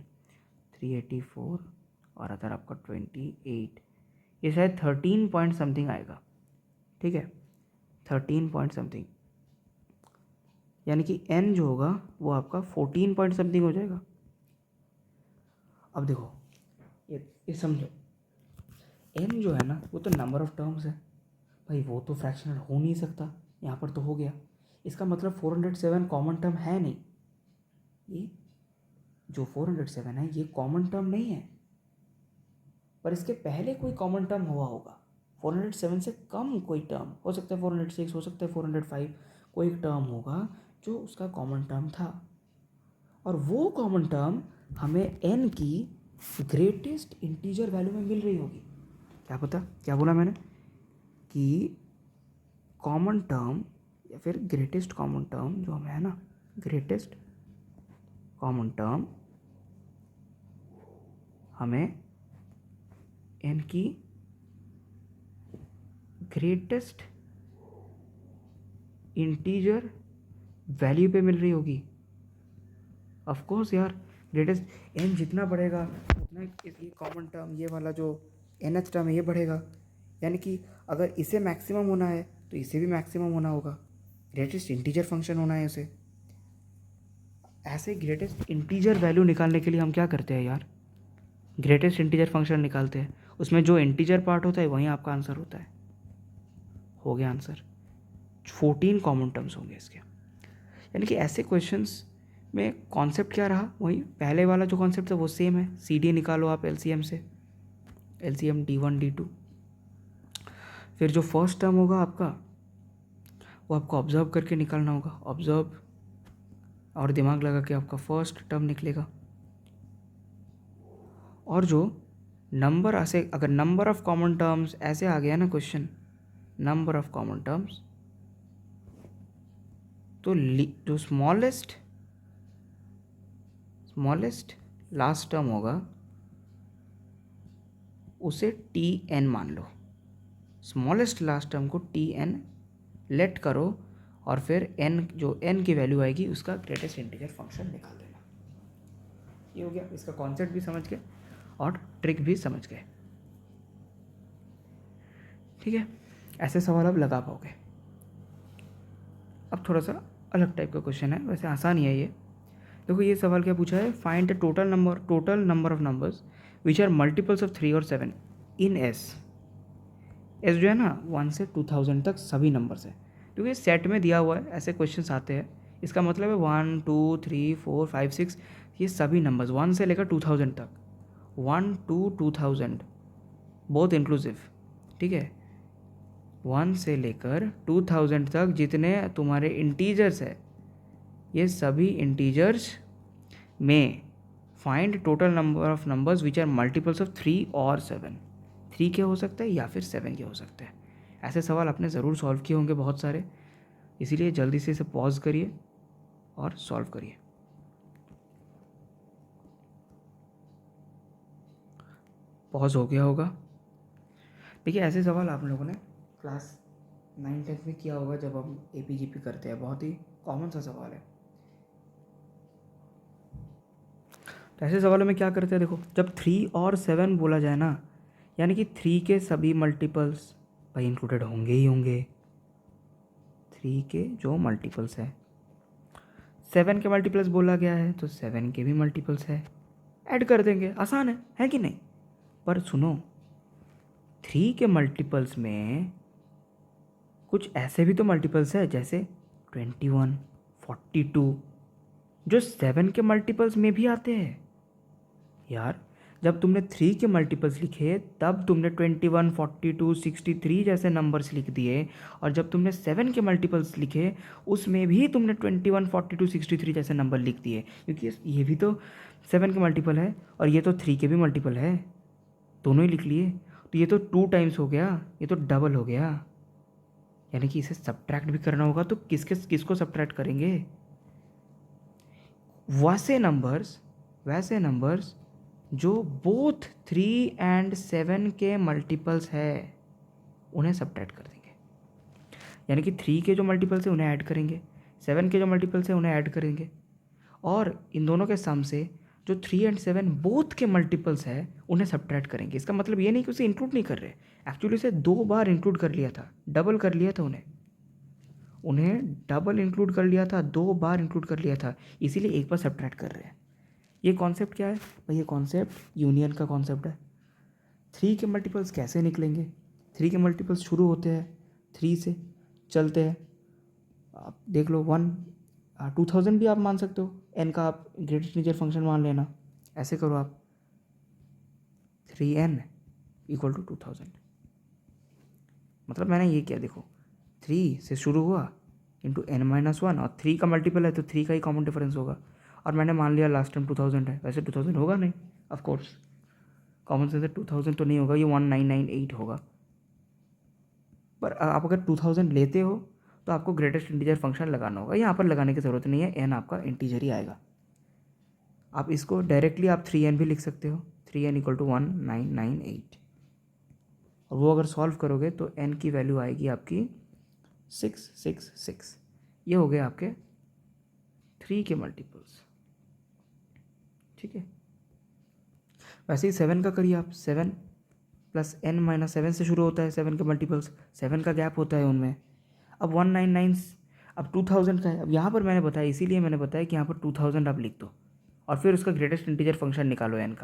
384 और अदर आपका 28, ये शायद 13 पॉइंट समथिंग आएगा। ठीक है, 13 पॉइंट समथिंग, यानी कि n जो होगा वो आपका 14 पॉइंट समथिंग हो जाएगा। अब देखो ये समझो, n जो है ना वो तो नंबर ऑफ टर्म्स है भाई, वो तो फ्रैक्शनल हो नहीं सकता, यहाँ पर तो हो गया। इसका मतलब 407 कॉमन टर्म है नहीं, ये जो 407 है ये कॉमन टर्म नहीं है, पर इसके पहले कोई कॉमन टर्म हुआ होगा। 407 से कम कोई टर्म हो सकता है, 406 हो सकता है, 405, कोई एक टर्म होगा जो उसका कॉमन टर्म था, और वो कॉमन टर्म हमें n की ग्रेटेस्ट इंटीजर वैल्यू में मिल रही होगी। क्या पता क्या बोला मैंने, कि कॉमन टर्म या फिर ग्रेटेस्ट कॉमन टर्म जो हमें है ना, ग्रेटेस्ट कॉमन टर्म हमें n की ग्रेटेस्ट इंटीजर वैल्यू पे मिल रही होगी। ऑफ कोर्स यार, ग्रेटेस्ट n जितना बढ़ेगा उतना ये कॉमन टर्म, ये वाला जो nth टर्म है ये बढ़ेगा, यानी कि अगर इसे मैक्सिमम होना है तो इसे भी मैक्सिमम होना होगा, ग्रेटेस्ट इंटीजर फंक्शन होना है उसे। ऐसे ग्रेटेस्ट इंटीजर वैल्यू निकालने के लिए हम क्या करते हैं यार, ग्रेटेस्ट इंटीजर फंक्शन निकालते हैं, उसमें जो इंटीजर पार्ट होता है वहीं आपका आंसर होता है। हो गया आंसर, 14 कॉमन टर्म्स होंगे इसके। यानी कि ऐसे क्वेश्चंस में कॉन्सेप्ट क्या रहा, वही पहले वाला जो कॉन्सेप्ट था वो सेम है, सी डी निकालो आप एलसीएम से, एलसीएम D1 D2। फिर जो फर्स्ट टर्म होगा आपका वो आपको ऑब्जर्व करके निकालना होगा, ऑब्जर्व और दिमाग लगा के आपका फर्स्ट टर्म निकलेगा। और जो नंबर ऐसे, अगर नंबर ऑफ कॉमन टर्म्स ऐसे आ गया ना question, number of common terms, तो जो स्मॉलेस्ट लास्ट टर्म होगा उसे Tn मान लो, स्मॉलेस्ट लास्ट टर्म को Tn लेट करो और फिर n, जो n की वैल्यू आएगी उसका ग्रेटेस्ट इंटीजर फंक्शन निकाल देना। ये हो गया, इसका कॉन्सेप्ट भी समझ गए और ट्रिक भी समझ गए। ठीक है, ऐसे सवाल आप लगा पाओगे। अब थोड़ा सा अलग टाइप का क्वेश्चन है, वैसे आसान ही है ये। देखो ये सवाल क्या पूछा है, find the total number of numbers which are multiples of 3 और 7 इन एस। एस जो है ना 1 से 2000 तक सभी नंबर्स है, क्योंकि सेट में दिया हुआ है, ऐसे क्वेश्चंस आते हैं। इसका मतलब है 1 2 3 4 5 6 ये सभी नंबर्स 1 से लेकर 2000 तक, 1 to 2000 बोथ इंक्लूसिव। ठीक है, 1 से लेकर 2000 तक जितने तुम्हारे इंटीजर्स है, ये सभी इंटीजर्स में find total number of numbers which are multiples of 3 और 7। 3 क्या हो सकता है या फिर 7 क्या हो सकता है। ऐसे सवाल आपने ज़रूर सॉल्व किए होंगे बहुत सारे, इसीलिए जल्दी से इसे पॉज करिए और सॉल्व करिए। पॉज हो गया होगा। देखिए ऐसे सवाल आप लोगों ने क्लास 9-10 में किया होगा जब हम APGP करते हैं, बहुत ही कॉमन सा सवाल है। तो ऐसे सवालों में क्या करते हैं, देखो जब 3 और 7 बोला जाए ना, यानी कि 3 के सभी मल्टीपल्स भाई इंक्लूडेड होंगे ही होंगे, 3 के जो मल्टीपल्स है, 7 के मल्टीपल्स बोला गया है तो 7 के भी मल्टीपल्स है, ऐड कर देंगे, आसान है कि नहीं। पर सुनो, 3 के मल्टीपल्स में कुछ ऐसे भी तो मल्टीपल्स है जैसे 21 42 जो 7 के मल्टीपल्स में भी आते हैं यार। जब तुमने 3 के मल्टीपल्स लिखे तब तुमने 21 42 63 जैसे नंबर्स लिख दिए, और जब तुमने 7 के मल्टीपल्स लिखे उसमें भी तुमने 21 42 63 जैसे नंबर लिख दिए, क्योंकि ये भी तो 7 के मल्टीपल है और ये तो 3 के भी मल्टीपल है, दोनों ही लिख लिए। तो ये तो 2 टाइम्स हो गया, ये तो डबल हो गया, यानी कि इसे सब्ट्रैक्ट भी करना होगा तो किसको सब्ट्रैक्ट करेंगे। वैसे नंबर्स जो बोथ 3 and 7 के मल्टीपल्स है उन्हें सब्ट्रैक्ट कर देंगे, यानी कि 3 के जो मल्टीपल्स है उन्हें ऐड करेंगे, 7 के जो मल्टीपल्स है उन्हें ऐड करेंगे, और इन दोनों के सम से जो 3 and 7 बोथ के मल्टीपल्स है उन्हें सब्ट्रैक्ट करेंगे। इसका मतलब ये नहीं कि उसे इंक्लूड नहीं कर रहे, एक्चुअली उसे 2 बार इंक्लूड कर लिया था, डबल कर लिया था, उन्हें डबल इंक्लूड कर लिया था, 2 बार इंक्लूड कर लिया था, इसीलिए एक बार सब्ट्रैक्ट कर रहे हैं। ये कॉन्सेप्ट क्या है भाई, ये कॉन्सेप्ट यूनियन का कॉन्सेप्ट है। 3 के मल्टीपल्स कैसे निकलेंगे, 3 के मल्टीपल्स शुरू होते हैं 3 से, चलते हैं, आप देख लो 2000 भी आप मान सकते हो, n का आप ग्रेटेस्ट इंटीजर फंक्शन मान लेना, ऐसे करो आप 3n = 2000। मतलब मैंने ये किया, देखो 3 से शुरू हुआ इंटू n-1, और 3 का मल्टीपल है तो 3 का ही कॉमन डिफरेंस होगा, और मैंने मान लिया लास्ट टाइम 2000 है, वैसे 2000 होगा नहीं, ऑफ कोर्स कॉमन सेंस से 2000 तो नहीं होगा, ये 1998 होगा। पर आप अगर 2000 लेते हो तो आपको ग्रेटेस्ट इंटीजर फंक्शन लगाना होगा, यहाँ पर लगाने की ज़रूरत नहीं है, n आपका इंटीजर ही आएगा। आप इसको डायरेक्टली आप 3n भी लिख सकते हो, 3n = 1998, और वो अगर सॉल्व करोगे तो n की वैल्यू आएगी आपकी 666। ये हो गए आपके 3 के मल्टीपल्स। ठीक है, वैसे ही 7 का करिए आप, 7 प्लस n माइनस 7 से शुरू होता है, 7 के मल्टीपल्स, 7 का गैप होता है उनमें। अब 199 अब 2000 का है। अब यहाँ पर मैंने बताया, इसीलिए मैंने बताया कि यहाँ पर 2000 आप लिख दो और फिर उसका ग्रेटेस्ट इंटीजर फंक्शन निकालो n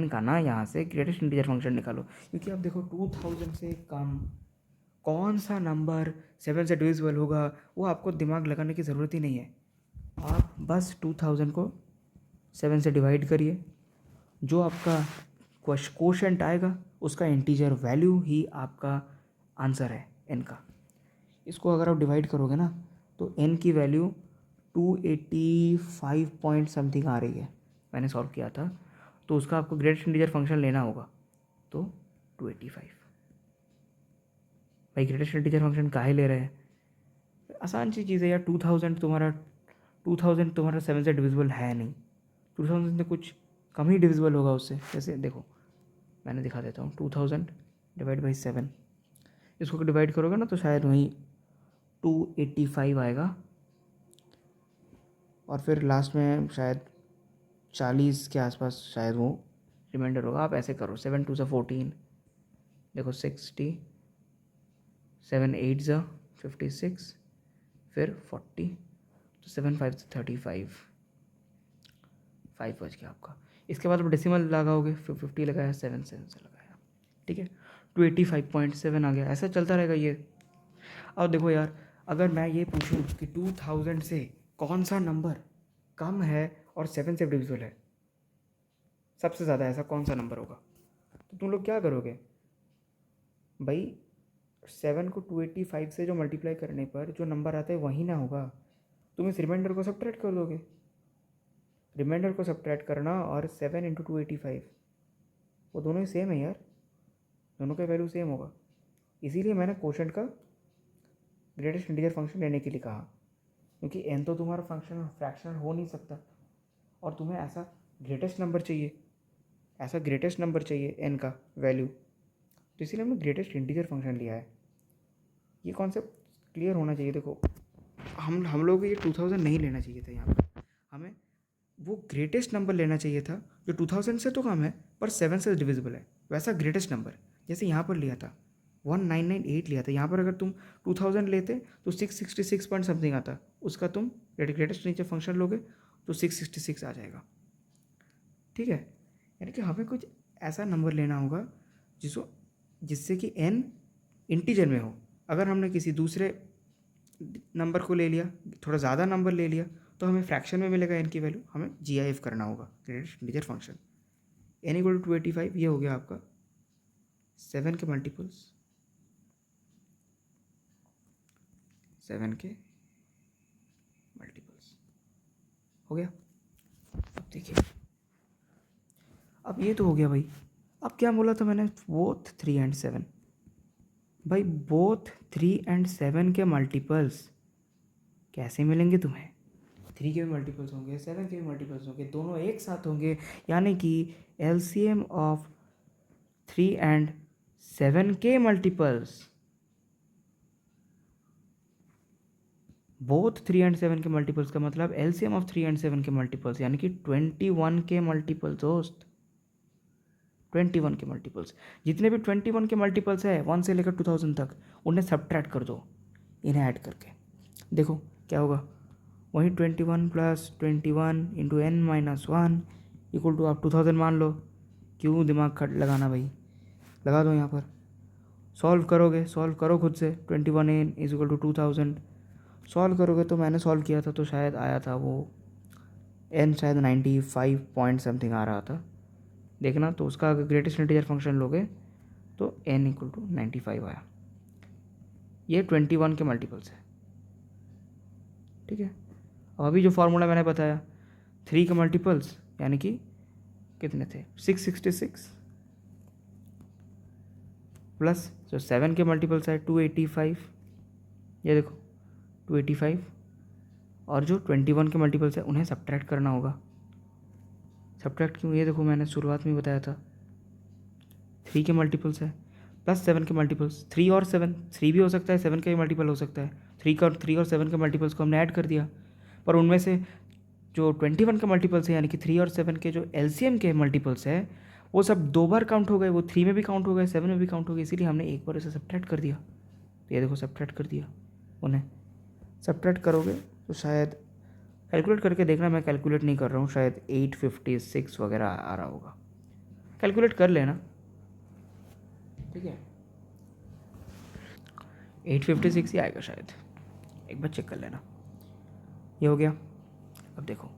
का ना, यहाँ से ग्रेटेस्ट इंटीजर फंक्शन निकालो। क्योंकि अब देखो 2000 से कम कौन सा नंबर 7 से डिविजिबल होगा, वो आपको दिमाग लगाने की ज़रूरत ही नहीं है। आप बस 2000 को 7 से डिवाइड करिए, जो आपका क्वोशंट आएगा उसका इंटीजर वैल्यू ही आपका आंसर है n का। इसको अगर आप डिवाइड करोगे ना तो n की वैल्यू 285 पॉइंट समथिंग आ रही है, मैंने सॉल्व किया था। तो उसका आपको ग्रेटेस्ट इंटीजर फंक्शन लेना होगा, तो 285। भाई ग्रेटेस्ट इंटीजर फंक्शन काहे ले रहे हैं, आसान सी चीज़ है यार। 2000 तुम्हारा 7 से डिविजिबल है नहीं, 2000 से कुछ कम ही डिविजिबल होगा उससे। जैसे देखो मैंने दिखा देता हूँ, 2000 डिवाइड बाई 7, इसको डिवाइड करोगे ना तो शायद वहीं 285 आएगा, और फिर लास्ट में शायद 40 के आसपास शायद वो रिमाइंडर होगा। आप ऐसे करो, 7 2 14, देखो 60, 7 8 56, फिर 40, तो 7 5 35, 5 बच गया आपका। इसके बाद आप डेसिमल लगाओगे, 50 लगाया, 7 से लगाया, ठीक है, 285.7 आ गया। ऐसा चलता रहेगा ये। अब देखो यार, अगर मैं ये पूछूं कि 2000 से कौन सा नंबर कम है और 7 से डिविजिबल है, सबसे ज़्यादा ऐसा कौन सा नंबर होगा, तो तुम लोग क्या करोगे भाई, 7 को 285 से जो मल्टीप्लाई करने पर जो नंबर आता है वही ना होगा, तुम इस रिमाइंडर को सब्ट्रैक्ट कर दोगे। रिमाइंडर को सब्ट्रैक्ट करना और 7 इंटू 285, वो दोनों ही सेम है यार, दोनों का वैल्यू सेम होगा। इसीलिए मैंने क्वोशंट का ग्रेटेस्ट इंटीजर फंक्शन लेने के लिए कहा, क्योंकि n तो तुम्हारा फंक्शन फ्रैक्शनल हो नहीं सकता, और तुम्हें ऐसा ग्रेटेस्ट नंबर चाहिए, ऐसा ग्रेटेस्ट नंबर चाहिए n का वैल्यू, तो इसीलिए हमने ग्रेटेस्ट इंटीजर फंक्शन लिया है। ये कॉन्सेप्ट क्लियर होना चाहिए। देखो हम लोग को ये 2000 नहीं लेना चाहिए था, यहाँ पर हमें वो ग्रेटेस्ट नंबर लेना चाहिए था जो 2000 से तो कम है पर 7 से डिविजिबल है, वैसा ग्रेटेस्ट नंबर। जैसे यहाँ पर लिया था 1998 लिया था, यहाँ पर अगर तुम 2000 लेते तो 666 पॉइंट समथिंग आता, उसका तुम ग्रेटेस्ट इंटीजर फंक्शन लोगे तो 666 आ जाएगा, ठीक है। यानी कि हमें कुछ ऐसा नंबर लेना होगा जिससे कि n इंटीजर में हो। अगर हमने किसी दूसरे नंबर को ले लिया, थोड़ा ज़्यादा नंबर ले लिया, तो हमें फ्रैक्शन में मिलेगा n की वैल्यू, हमें GIF करना होगा, greatest integer function. n equal to 285, ये हो गया आपका 7 के मल्टीपल्स, 7 के मल्टीपल्स हो गया। अब देखिए, अब ये तो हो गया भाई। अब क्या बोला था मैंने, बोथ 3 एंड 7। भाई बोथ 3 एंड 7 के मल्टीपल्स कैसे मिलेंगे तुम्हें, 3 के भी मल्टीपल्स होंगे, 7 के भी मल्टीपल्स होंगे, दोनों एक साथ होंगे, यानी कि LCM ऑफ 3 एंड 7 के मल्टीपल्स, बोथ 3 एंड 7 के मल्टीपल्स का मतलब LCM ऑफ 3 एंड 7 के मल्टीपल्स, यानी कि 21 के मल्टीपल्स दोस्त, 21 के मल्टीपल्स। जितने भी 21 के मल्टीपल्स है 1 से लेकर 2000 तक, उन्हें सब्ट्रैक्ट कर दो, इन्हें ऐड करके देखो क्या होगा। वही 21 plus 21 into n minus 1 equal to आप 2000 मान लो। क्यों दिमाग खट लगाना भाई, लगा दो यहाँ पर, सॉल्व करोगे, सॉल्व करो खुद से। 21n is equal to 2000 solve करोगे, तो मैंने सॉल्व किया था तो शायद आया था वो n शायद 95 पॉइंट समथिंग आ रहा था, देखना। तो उसका अगर ग्रेटेस्ट इंटीजर फंक्शन लोगे तो n इक्वल टू 95 आया। ये 21 के मल्टीपल्स है, ठीक है। अब अभी जो फार्मूला मैंने बताया, 3 के मल्टीपल्स यानी कि कितने थे, 666 प्लस जो 7 के मल्टीपल्स है 285, ये देखो 285, और जो 21 के मल्टीपल्स है उन्हें सब्ट्रैक्ट करना होगा। सब्ट्रैक्ट क्यों, ये देखो मैंने शुरुआत में बताया था, 3 के मल्टीपल्स है प्लस 7 के मल्टीपल्स, 3 और 7, 3 भी हो सकता है, 7 का भी मल्टीपल हो सकता है। 3 और 7 के मल्टीपल्स को हमने ऐड कर दिया, पर उनमें से जो 21 के मल्टीपल्स है यानी कि 3 और 7 के जो LCM के मल्टीपल्स है वो सब 2 बार काउंट हो गए, वो 3 में भी काउंट हो गए, 7 में भी काउंट हो गए, इसीलिए हमने एक बार इसे सब्ट्रैक्ट कर दिया। तो ये देखो सब्ट्रैक्ट कर दिया, उन्हें सब्ट्रैक्ट करोगे तो शायद कैलकुलेट करके देखना, मैं कैलकुलेट नहीं कर रहा हूँ, शायद 856 वगैरह आ रहा होगा, कैलकुलेट कर लेना, ठीक है। 856 ही आएगा शायद, एक बार चेक कर लेना। ये हो गया। अब देखो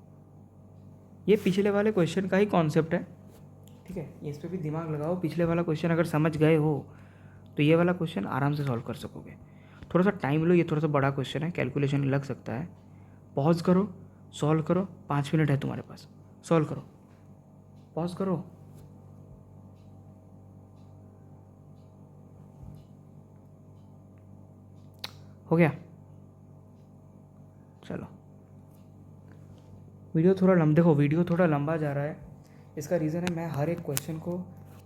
ये पिछले वाले क्वेश्चन का ही कॉन्सेप्ट है, ठीक है, इस पर भी दिमाग लगाओ। पिछले वाला क्वेश्चन अगर समझ गए हो तो ये वाला क्वेश्चन आराम से सॉल्व कर सकोगे। थोड़ा सा टाइम लो, ये थोड़ा सा बड़ा क्वेश्चन है, कैलकुलेशन लग सकता है। पॉज करो, सॉल्व करो, 5 मिनट है तुम्हारे पास, सॉल्व करो, पॉज करो। हो गया, चलो। वीडियो थोड़ा लंबा जा रहा है, इसका रीज़न है मैं हर एक क्वेश्चन को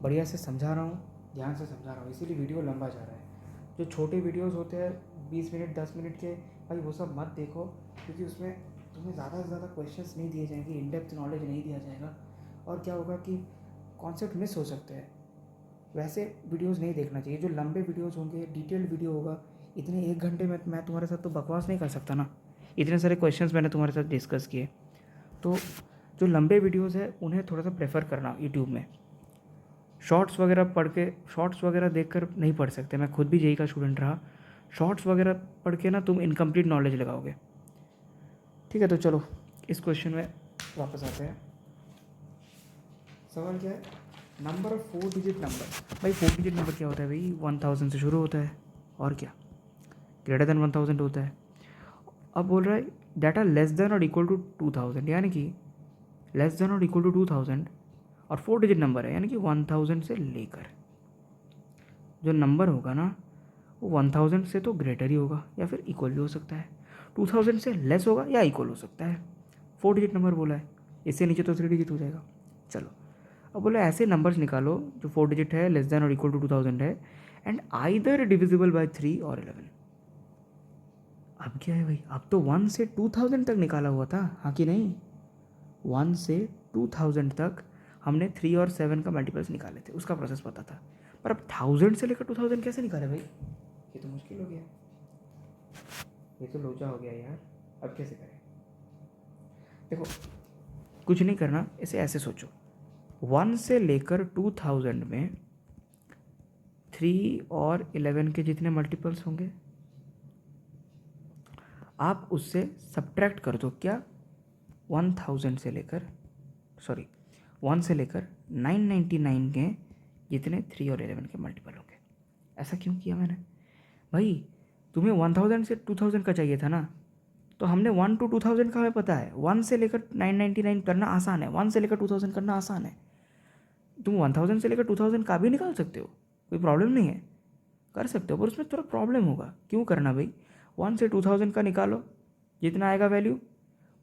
बढ़िया से समझा रहा हूँ, ध्यान से समझा रहा हूँ, इसीलिए वीडियो लंबा जा रहा है। जो छोटे वीडियोस होते हैं 20 मिनट 10 मिनट के, भाई वो सब मत देखो, क्योंकि उसमें तुम्हें ज़्यादा से ज़्यादा क्वेश्चंस नहीं दिए जाएंगे, इन डेप्थ नॉलेज नहीं दिया जाएगा, और क्या होगा कि कॉन्सेप्ट मिस हो सकते हैं। वैसे वीडियोस नहीं देखना चाहिए। जो लंबे वीडियोस होंगे, डिटेल्ड वीडियो होगा, इतने 1 घंटे में मैं तुम्हारे साथ तो बकवास नहीं कर सकता ना, इतने सारे क्वेश्चंस मैंने तुम्हारे साथ डिस्कस किए। तो जो लंबे वीडियोस है उन्हें थोड़ा सा प्रेफर करना यूट्यूब में। शॉर्ट्स वगैरह देखकर नहीं पढ़ सकते, मैं खुद भी जेई का स्टूडेंट रहा, शॉर्ट्स वगैरह पढ़ के ना तुम इनकम्प्लीट नॉलेज लगाओगे, ठीक है। तो चलो इस क्वेश्चन में वापस आते हैं। सवाल क्या है, नंबर ऑफ 4 डिजिट नंबर। भाई 4 डिजिट नंबर क्या होता है भाई, 1000 से शुरू होता है, और क्या, ग्रेटर देन 1000 होता है। अब बोल रहा है दैट आर लेस देन और इक्वल टू 2000, यानी कि लेस देन और इक्वल टू 2000, और 4 डिजिट नंबर है, यानी कि 1000 से लेकर जो नंबर होगा ना वो 1000 से तो ग्रेटर ही होगा या फिर इक्वल भी हो सकता है, 2000 से लेस होगा या इक्वल हो सकता है। 4 डिजिट नंबर बोला है, इससे नीचे तो 3 डिजिट हो जाएगा। चलो अब बोला ऐसे नंबर्स निकालो जो 4 डिजिट है, लेस देन और इक्वल टू 2000 है, एंड आइदर डिविजिबल बाय 3 और 11। अब क्या है भाई, अब तो 1 से 2000 तक निकाला हुआ था, हाँ कि नहीं। 1 से 2000 तक हमने 3 और 7 का मल्टीपल्स निकाले थे, उसका प्रोसेस पता था। पर अब 1000 से लेकर 2000 कैसे निकाले भाई, ये तो मुश्किल हो गया, ये तो लोचा हो गया यार। अब कैसे करें, देखो कुछ नहीं करना, इसे ऐसे सोचो, 1 से लेकर 2000 में 3 और 11 के जितने मल्टीपल्स होंगे आप उससे सब्ट्रैक्ट कर दो, क्या 1000 से लेकर 1 से लेकर 999 के जितने 3 और 11 के मल्टीपल होंगे। ऐसा क्यों किया मैंने भाई, तुम्हें 1000 से 2000 का चाहिए था ना, तो हमने 1 to 2000 का हमें पता है, 1 से लेकर 999 करना आसान है, 1 से लेकर 2000 करना आसान है। तुम 1000 से लेकर 2000 का भी निकाल सकते हो, कोई प्रॉब्लम नहीं है, कर सकते हो, पर उसमें थोड़ा प्रॉब्लम होगा। क्यों करना भाई, 1 से 2000 का निकालो जितना आएगा वैल्यू,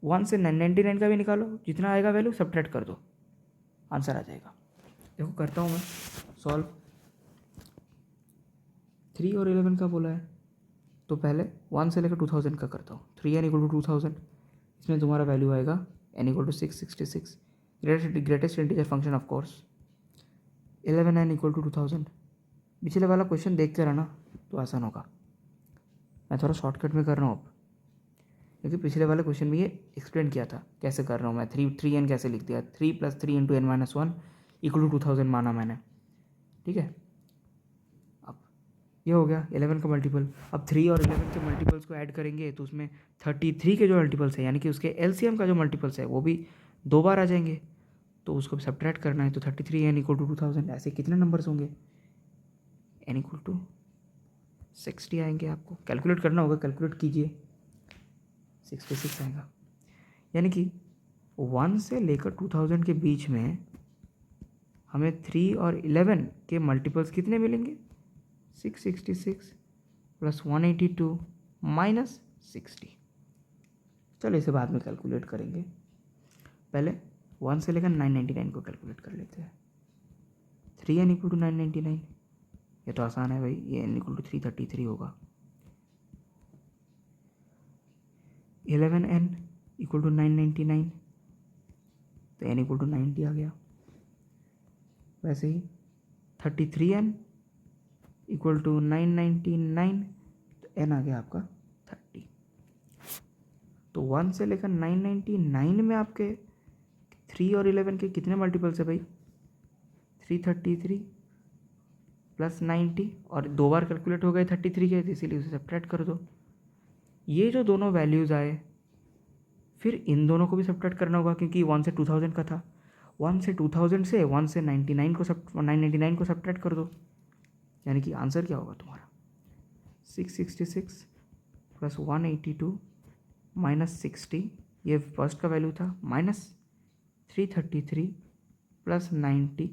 1 से 999 का भी निकालो जितना आएगा वैल्यू, सब्ट्रैक्ट कर दो, आंसर आ जाएगा। देखो करता हूँ मैं सॉल्व। 3 और 11 का बोला है, तो पहले 1 से लेकर 2000 का करता हूँ। 3 n इक्वल टू 2000, इसमें तुम्हारा वैल्यू आएगा n equal to 666, greatest integer function of course. 11n equal to 2000, पिछले वाला क्वेश्चन देख कर है ना तो आसान होगा, मैं थोड़ा शॉर्टकट में कर रहा हूँ अब, क्योंकि पिछले वाले क्वेश्चन में ये एक्सप्लेन किया था कैसे कर रहा हूँ मैं। 3n कैसे लिख दिया, 3 + 3 × n-1 इक्वल टू 2000 माना मैंने, ठीक है। अब ये हो गया 11 का मल्टीपल। अब 3 और 11 के मल्टीपल्स को ऐड करेंगे तो उसमें 33 के जो मल्टीपल्स है, यानी कि उसके एलसीएम का जो मल्टीपल्स है वो भी 2 बार आ जाएंगे, तो उसको सब्ट्रैक्ट करना है। तो 33n इक्वल टू 2000, ऐसे कितने नंबर्स होंगे, n इक्वल टू 60 आएंगे। आपको कैलकुलेट करना होगा, कैलकुलेट कीजिए, 66 आएगा। यानी कि 1 से लेकर 2000 के बीच में हमें 3 और 11 के मल्टीपल्स कितने मिलेंगे, 666 + 182 - 60। चलो इसे बाद में कैलकुलेट करेंगे, पहले 1 से लेकर 999 को कैलकुलेट कर लेते हैं। 3n इक्वल टू 999, ये तो आसान है भाई, ये n इक्वल टू 333 होगा। 11n इक्वल टू 999, तो n इक्वल टू 90 आ गया। वैसे ही 33n इक्वल टू 999, तो n आ गया आपका 30। तो 1 से लेकर 999 में आपके 3 और 11 के कितने मल्टीपल्स है भाई? 333 प्लस 90, और 2 बार कैलकुलेट हो गए 33 के, इसीलिए उसे सब्ट्रैक्ट कर दो। ये जो दोनों वैल्यूज़ आए, फिर इन दोनों को भी सब्ट्रैक्ट करना होगा, क्योंकि 1 से 2000 का था। 1 से 2000 से 1 से 999 को सब्ट्रैक्ट कर दो, यानी कि आंसर क्या होगा तुम्हारा? 666 प्लस 182 माइनस 60, ये फर्स्ट का वैल्यू था, माइनस 333 प्लस 90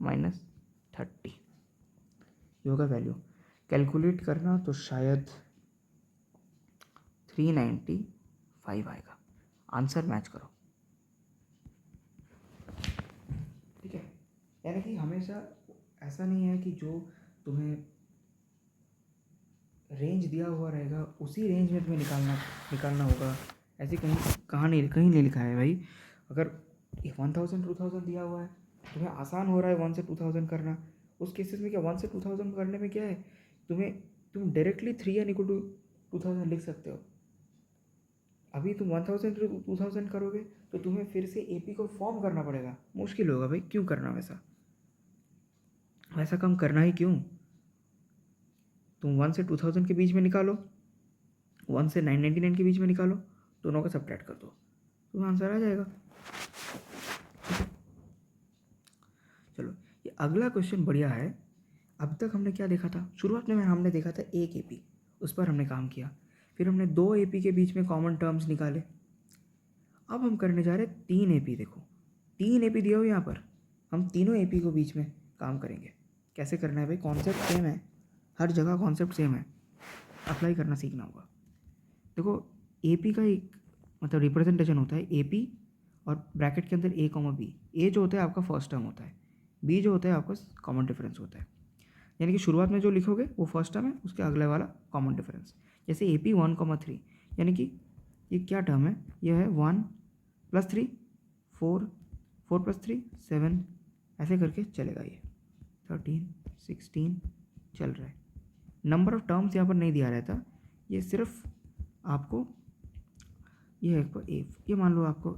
माइनस 30, ये होगा वैल्यू। कैलकुलेट करना तो शायद 395 आएगा। आंसर मैच करो, ठीक है। यानी कि हमेशा ऐसा नहीं है कि जो तुम्हें रेंज दिया हुआ रहेगा उसी रेंज में तुम्हें निकालना होगा, ऐसी कहीं नहीं लिखा है भाई। अगर 1000 2000 दिया हुआ है, तुम्हें आसान हो रहा है 1 से 2000 करना, उस केसेस में क्या 1 से 2000 करने में क्या है, तुम डायरेक्टली 3n इक्वल टू 2000 लिख सकते हो। अभी तुम 1000 से 2000 करोगे तो तुम्हें फिर से AP को फॉर्म करना पड़ेगा, मुश्किल होगा भाई। क्यों करना वैसा काम करना ही क्यों? तुम 1 से 2000 के बीच में निकालो, 1 से 999 के बीच में निकालो, दोनों का सब्ट्रैक्ट कर दो, तुम्हें आंसर आ जाएगा। चलो, ये अगला क्वेश्चन बढ़िया है। अब तक हमने क्या देखा था? शुरुआत में हमने देखा था एक AP, उस पर हमने काम किया। फिर हमने 2 AP के बीच में कॉमन टर्म्स निकाले। अब हम करने जा रहे हैं 3 AP। देखो 3 AP दिया हुआ यहाँ पर, हम तीनों AP को बीच में काम करेंगे। कैसे करना है भाई? कॉन्सेप्ट सेम है, हर जगह कॉन्सेप्ट सेम है, अप्लाई करना सीखना होगा। देखो AP का एक मतलब रिप्रेजेंटेशन होता है AP और ब्रैकेट के अंदर A, B। A जो होता है आपका फर्स्ट टर्म होता है, B जो होता है आपका कॉमन डिफरेंस होता है। यानी कि शुरुआत में जो लिखोगे वो फर्स्ट टर्म है, उसके अगले वाला कॉमन डिफरेंस। जैसे AP 1, 3, यानी कि ये क्या टर्म है? यह है 1 + 3 4, 4 + 3 7, ऐसे करके चलेगा। ये 13 16 चल रहा है। नंबर ऑफ टर्म्स यहाँ पर नहीं दिया रहता, ये सिर्फ आपको ये मान लो आपको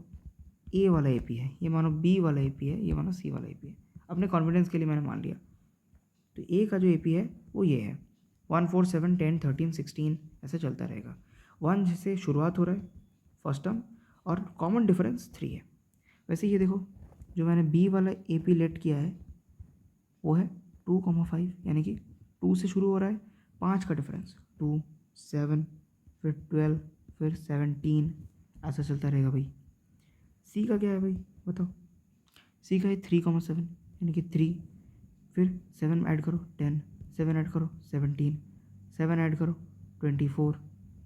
A वाला AP है, ये मानो B वाला AP है, ये मानो C वाला AP है। अपने कॉन्फिडेंस के लिए मैंने मान लिया। तो A का जो AP है वो ये है 1 4 7 10 13 16, ऐसे चलता रहेगा। 1 से शुरुआत हो रहा है फर्स्ट टर्म, और कॉमन डिफरेंस 3 है। वैसे ये देखो, जो मैंने B वाला AP लेट किया है वो है 2, 5, यानी कि 2 से शुरू हो रहा है, 5 का डिफरेंस 2 7, फिर 12, फिर 17, ऐसा चलता रहेगा भाई। C का क्या है भाई बताओ? C का है 3, 7, यानी कि 3, फिर 7 ऐड करो 10, 7 ऐड करो 17, 7 ऐड करो 24,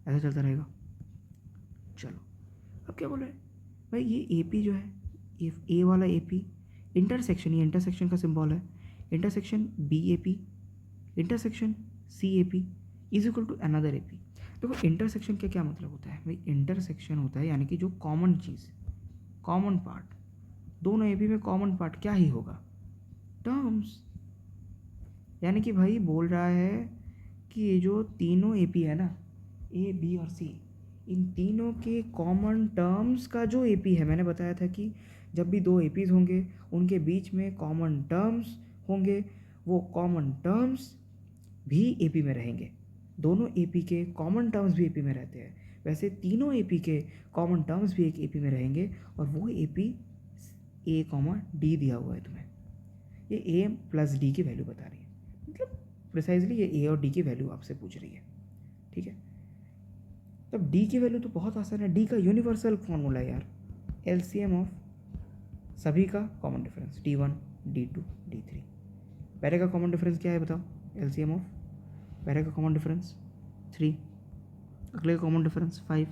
ऐसा चलता रहेगा। चलो अब क्या बोल रहे हैं भाई? ये AP जो है, ये A वाला AP इंटरसेक्शन, ये इंटरसेक्शन का सिंबल है, intersection BAP intersection CAP is equal to another AP। देखो इंटरसेक्शन का क्या मतलब होता है भाई? इंटरसेक्शन होता है यानी कि जो कॉमन चीज़, कॉमन पार्ट, दोनों AP में कॉमन पार्ट क्या ही होगा? टर्म्स। यानी कि भाई बोल रहा है कि ये जो तीनों AP है ना, A B और C, इन तीनों के कॉमन टर्म्स का जो AP है, मैंने बताया था कि जब भी 2 APs होंगे उनके बीच में कॉमन टर्म्स होंगे, वो कॉमन टर्म्स भी AP में रहेंगे। दोनों AP के कॉमन टर्म्स भी AP में रहते हैं, वैसे तीनों AP के कॉमन टर्म्स भी एक AP में रहेंगे, और वो AP A, D दिया हुआ है तुम्हें। ये A + D की वैल्यू बता रही है, मतलब प्रिसाइजली ये A और D की वैल्यू आपसे पूछ रही है, ठीक है। तब D की वैल्यू तो बहुत आसान है, D का यूनिवर्सल फॉर्मूला है यार, LCM ऑफ सभी का common difference D1 D2 D3। पहले का कॉमन डिफरेंस क्या है बताओ? LCM ऑफ पहले का कॉमन डिफरेंस 3, अगले का कॉमन डिफरेंस 5,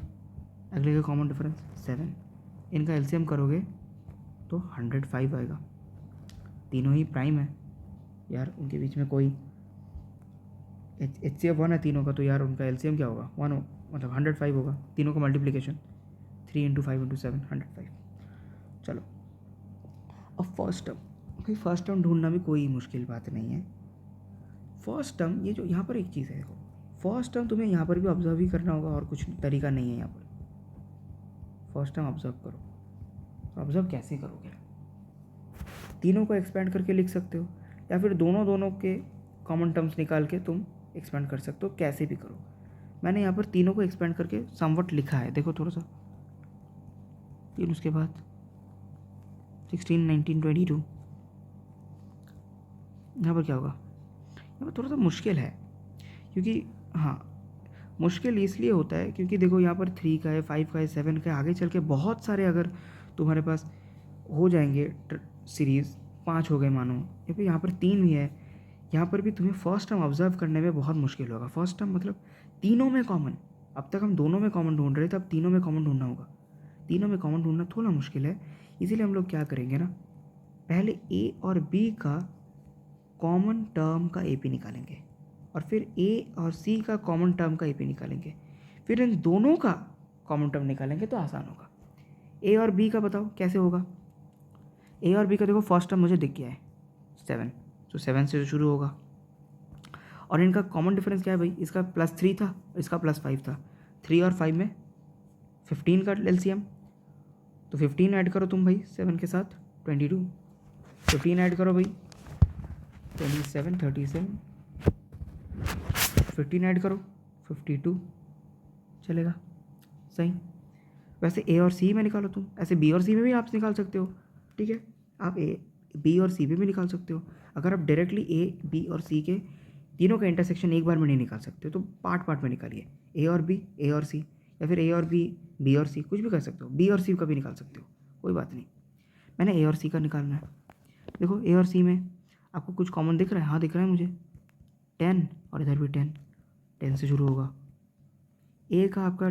अगले का कॉमन डिफरेंस 7, इनका LCM करोगे तो 105 आएगा। तीनों ही प्राइम है यार, उनके बीच में कोई HCF 1 है तीनों का, तो यार उनका LCM क्या होगा? 1, मतलब 105 होगा। तीनों का मल्टीप्लिकेशन 3 × 5 × 7 105। चलो अब भाई फर्स्ट टर्म ढूंढना भी कोई मुश्किल बात नहीं है। फर्स्ट टर्म, ये जो यहाँ पर एक चीज़ है, देखो फर्स्ट टर्म तुम्हें यहाँ पर भी ऑब्जर्व ही करना होगा, और कुछ तरीका नहीं है यहाँ पर। फर्स्ट टर्म ऑब्जर्व करो, तो ऑब्जर्व कैसे करोगे? तीनों को एक्सपेंड करके लिख सकते हो, या फिर दोनों दोनों के कॉमन टर्म्स निकाल के तुम एक्सपेंड कर सकते हो, कैसे भी करो। मैंने यहाँ पर तीनों को एक्सपेंड करके समवट लिखा है, देखो थोड़ा सा। 3 उसके बाद 16, 19, 22। यहाँ पर क्या होगा? यहाँ पर थोड़ा सा मुश्किल है, क्योंकि हाँ मुश्किल इसलिए होता है क्योंकि देखो यहाँ पर 3 का है, 5 का है, 7 का है, आगे चल के बहुत सारे अगर तुम्हारे पास हो जाएंगे सीरीज़, 5 हो गए मानो, या फिर यहाँ पर 3 भी है, यहाँ पर भी तुम्हें फर्स्ट टर्म ऑब्जर्व करने में बहुत मुश्किल होगा। फर्स्ट टर्म मतलब तीनों में कॉमन, अब तक हम दोनों में कॉमन ढूंढ रहे थे, अब तीनों में कॉमन ढूंढना होगा। तीनों में कॉमन ढूंढना थोड़ा मुश्किल है, इसीलिए हम लोग क्या करेंगे ना, पहले ए और बी का कॉमन टर्म का एपी निकालेंगे, और फिर ए और सी का कॉमन टर्म का एपी निकालेंगे, फिर इन दोनों का कॉमन टर्म निकालेंगे तो आसान होगा। ए और बी का बताओ कैसे होगा? ए और बी का देखो फर्स्ट टर्म मुझे दिख गया है 7, तो 7 से शुरू होगा, और इनका कॉमन डिफरेंस क्या है भाई? इसका +3 था, इसका +5 था। 3 और 5 में 15 का एलसीएम, तो 15 ऐड करो तुम भाई 7 के साथ, 22। 15 ऐड करो भाई 27, 37। 15 ऐड करो 52, चलेगा सही। वैसे ए और सी में निकालो तुम, ऐसे बी और सी में भी आप निकाल सकते हो, ठीक है। आप ए बी और सी में भी निकाल सकते हो। अगर आप डायरेक्टली ए बी और सी के तीनों का इंटरसेक्शन एक बार में नहीं निकाल सकते हो, तो पार्ट पार्ट में निकालिए, ए और बी, ए और सी, या फिर ए और बी, बी और सी, कुछ भी कर सकते हो। बी और सी का भी निकाल सकते हो, कोई बात नहीं। मैंने ए और सी का निकालना है। देखो ए और सी में आपको कुछ कॉमन दिख रहा है? हाँ दिख रहा है मुझे, 10, और इधर भी 10 से शुरू होगा। ए का आपका